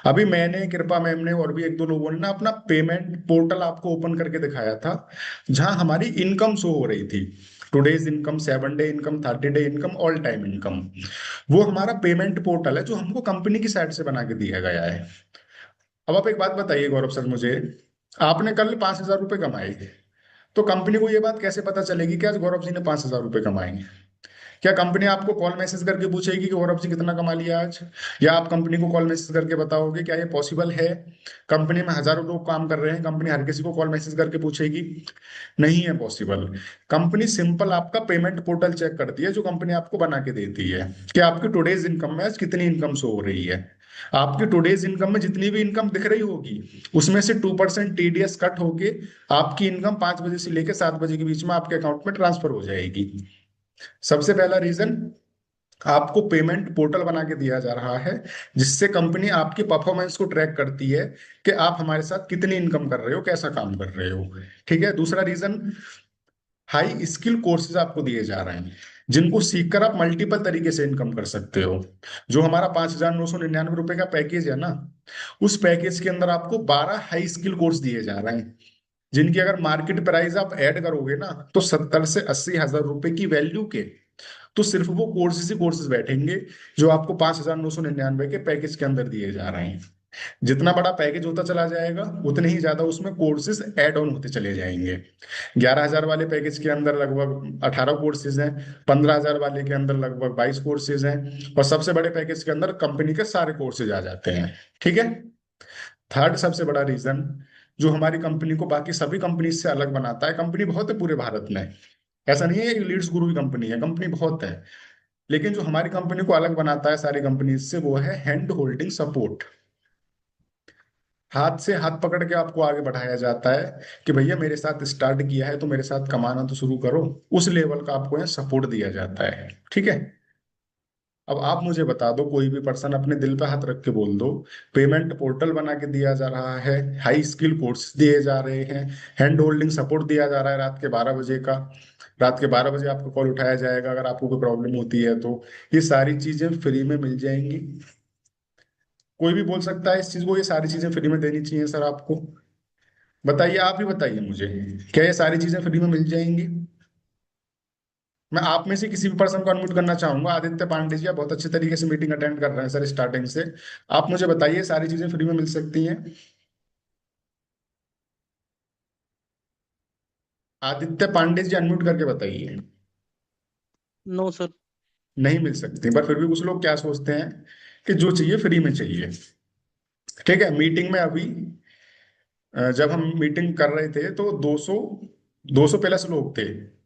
अभी मैंने, कृपा मैम ने और भी 1-2 लोगों ने ना अपना पेमेंट पोर्टल आपको ओपन करके दिखाया था, जहां हमारी इनकम शो हो रही थी, today's income, 7 day income, 30 day income, all time income. वो हमारा पेमेंट पोर्टल है जो हमको कंपनी की साइड से बना के दिया गया है। अब आप एक बात बताइए गौरव सर मुझे, आपने कल 5,000 रुपये कमाए, तो कंपनी को ये बात कैसे पता चलेगी कि आज गौरव जी ने 5,000 रुपये कमाए। क्या कंपनी आपको कॉल मैसेज करके पूछेगी कि गौरव जी कितना कमा लिया आज, या आप कंपनी को कॉल मैसेज करके बताओगे, क्या ये पॉसिबल है। कंपनी में हजारों लोग काम कर रहे हैं, कंपनी हर किसी को कॉल मैसेज करके पूछेगी, नहीं है पॉसिबल। कंपनी सिंपल आपका पेमेंट पोर्टल चेक करती है जो कंपनी आपको बना के देती है कि आपकी टुडेज इनकम में आज कितनी इनकम शो हो रही है। आपकी टुडेज इनकम में जितनी भी इनकम दिख रही होगी उसमें से 2% टीडीएस कट होके आपकी इनकम 5 बजे से लेकर 7 बजे के बीच में आपके अकाउंट में ट्रांसफर हो जाएगी। सबसे पहला रीजन, आपको पेमेंट पोर्टल बना के दिया जा रहा है, जिससे कंपनी आपकी परफॉर्मेंस को ट्रैक करती है कि आप हमारे साथ कितनी इनकम कर रहे हो, कैसा काम कर रहे हो। ठीक है। दूसरा रीजन, हाई स्किल कोर्सेज आपको दिए जा रहे हैं, जिनको सीखकर आप मल्टीपल तरीके से इनकम कर सकते हो। जो हमारा 5,999 का पैकेज है ना, उस पैकेज के अंदर आपको 12 हाई स्किल कोर्स दिए जा रहे हैं, जिनकी अगर मार्केट प्राइस आप ऐड करोगे ना तो 70 से 80 हजार रुपए की वैल्यू के तो सिर्फ वो कोर्सेज ही कोर्सेज बैठेंगे जो आपको 5,999 के पैकेज के अंदर दिए जा रहे हैं। जितना बड़ा पैकेज होता चला जाएगा उतने ही ज्यादा उसमें कोर्सेज ऐड ऑन होते चले जाएंगे। 11,000 वाले पैकेज के अंदर लगभग 18 कोर्सेज हैं, 15,000 वाले के अंदर लगभग 22 कोर्सेज हैं, और सबसे बड़े पैकेज के अंदर कंपनी के सारे कोर्सेज आ जाते हैं। ठीक है। थर्ड सबसे बड़ा रीजन जो हमारी कंपनी को बाकी सभी कंपनी से अलग बनाता है, कंपनी बहुत है पूरे भारत में, ऐसा नहीं है कि लीड्स गुरु की कंपनी है, कंपनी बहुत है, लेकिन जो हमारी कंपनी को अलग बनाता है सारी कंपनी से वो है हैंड होल्डिंग सपोर्ट। हाथ से हाथ पकड़ के आपको आगे बढ़ाया जाता है कि भैया मेरे साथ स्टार्ट किया है तो मेरे साथ कमाना तो शुरू करो, उस लेवल का आपको यहाँ सपोर्ट दिया जाता है। ठीक है। अब आप मुझे बता दो, कोई भी पर्सन अपने दिल पे हाथ रख के बोल दो, पेमेंट पोर्टल बना के दिया जा रहा है, हाई स्किल कोर्स दिए जा रहे हैं, हैंड होल्डिंग सपोर्ट दिया जा रहा है रात के 12 बजे का, रात के 12 बजे आपको कॉल उठाया जाएगा अगर आपको कोई प्रॉब्लम होती है तो, ये सारी चीजें फ्री में मिल जाएंगी। कोई भी बोल सकता है इस चीज को, ये सारी चीजें फ्री में देनी चाहिए सर आपको? बताइए, आप ही बताइए मुझे, क्या ये सारी चीजें फ्री में मिल जाएंगी? मैं आप में से किसी भी पर्सन को अनम्यूट करना चाहूंगा। आदित्य पांडे जी, आप बहुत अच्छे तरीके से मीटिंग अटेंड कर रहे हैं सर स्टार्टिंग से, आप मुझे बताइए सारी चीजें फ्री में मिल सकती हैं? आदित्य पांडे जी अनम्यूट करके बताइए। No sir. नहीं मिल सकती, पर फिर भी कुछ लोग क्या सोचते हैं कि जो चाहिए फ्री में चाहिए। ठीक है। मीटिंग में अभी जब हम मीटिंग कर रहे थे तो 200 प्लस लोग थे,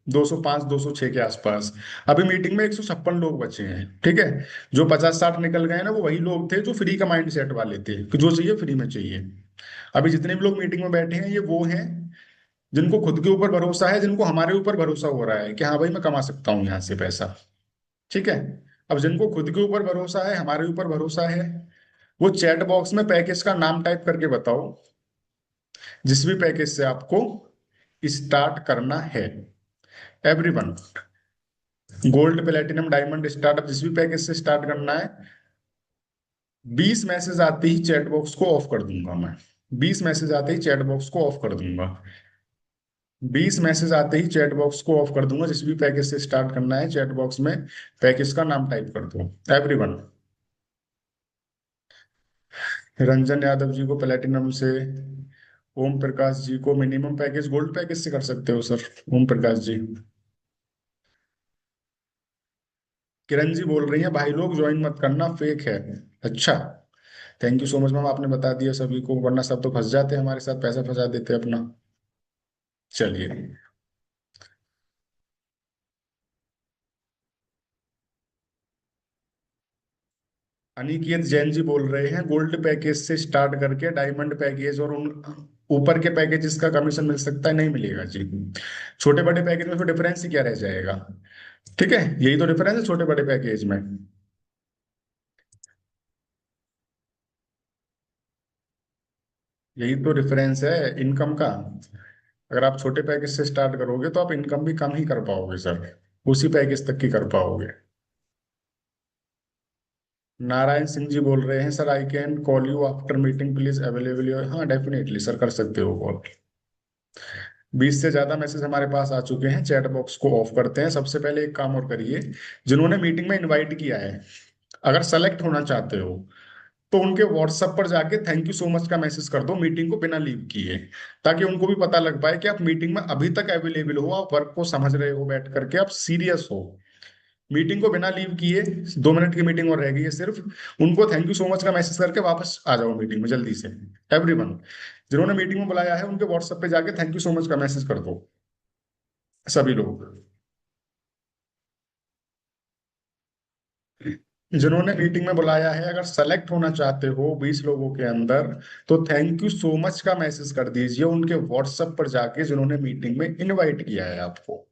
205 206 के आसपास। अभी मीटिंग में 156 लोग बचे हैं। ठीक है। जो 50-60 निकल गए ना, वो वही लोग थे जो फ्री का माइंड सेट वाले थे कि जो चाहिए फ्री में चाहिए। अभी जितने भी लोग मीटिंग में बैठे हैं ये वो हैं जिनको खुद के ऊपर भरोसा है, जिनको हमारे ऊपर भरोसा हो रहा है कि हाँ भाई मैं कमा सकता हूँ यहाँ से पैसा। ठीक है। अब जिनको खुद के ऊपर भरोसा है, हमारे ऊपर भरोसा है, वो चैट बॉक्स में पैकेज का नाम टाइप करके बताओ जिस भी पैकेज से आपको स्टार्ट करना है। Everyone, gold platinum diamond startup, जिस भी पैकेज से स्टार्ट करना है, 20 मैसेज आते ही चैट बॉक्स को ऑफ कर दूंगा मैं। 20 मैसेज आते ही चैट बॉक्स को ऑफ कर दूंगा। 20 मैसेज आते ही चैट बॉक्स को ऑफ कर दूंगा। जिस भी पैकेज से स्टार्ट करना है चैट बॉक्स में पैकेज का नाम टाइप कर दो एवरीवन। रंजन यादव जी को प्लेटिनम से, ओम प्रकाश जी को मिनिमम पैकेज गोल्ड पैकेज से कर सकते हो सर, ओम प्रकाश जी। किरण जी बोल रही हैं भाई लोग ज्वाइन मत करना, फेक है। अच्छा, thank you so much ma'am, आपने बता दिया सभी को, वरना सब तो फंस जाते हैं हमारे साथ, पैसा फंसा देते हैं अपना। चलिए, अनिकेत जैन जी बोल रहे हैं गोल्ड पैकेज से स्टार्ट करके डायमंड पैकेज और उन ऊपर के पैकेजेस का कमीशन मिल सकता है? नहीं मिलेगा जी। छोटे बड़े पैकेज में फिर डिफरेंस ही क्या रह जाएगा? ठीक है, यही तो डिफरेंस है छोटे बड़े पैकेज में। यही तो डिफरेंस है इनकम का। अगर आप छोटे पैकेज से स्टार्ट करोगे तो आप इनकम भी कम ही कर पाओगे सर, उसी पैकेज तक की कर पाओगे। नारायण सिंह जी बोल रहे हैं sir I can call you after meeting please available. हाँ डेफिनेटली सर, कर सकते हो कॉल। 20 से ज्यादा मैसेज हमारे पास आ चुके हैं, चैट बॉक्स को ऑफ करते हैं। सबसे पहले एक काम और करिए, जिन्होंने मीटिंग में इनवाइट किया है, अगर सेलेक्ट होना चाहते हो तो उनके व्हाट्सएप पर जाके थैंक यू सो मच का मैसेज कर दो मीटिंग को बिना लीव किए, ताकि उनको भी पता लग पाए कि आप मीटिंग में अभी तक अवेलेबल हो, आप वर्क को समझ रहे हो, बैठ करके आप सीरियस हो। मीटिंग को बिना लीव किए, 2 मिनट की मीटिंग और रह गई है सिर्फ, उनको थैंक यू सो मच का मैसेज करके वापस आ जाओ मीटिंग में जल्दी से। एवरीवन, जिन्होंने मीटिंग में बुलाया है उनके व्हाट्सएप पे जाके थैंक यू सो मच का मैसेज कर दो सभी लोग। जिन्होंने मीटिंग में बुलाया है, अगर सेलेक्ट होना चाहते हो 20 लोगों के अंदर, तो थैंक यू सो मच का मैसेज कर दीजिए उनके व्हाट्सएप पर जाके जिन्होंने मीटिंग में इनवाइट किया है आपको।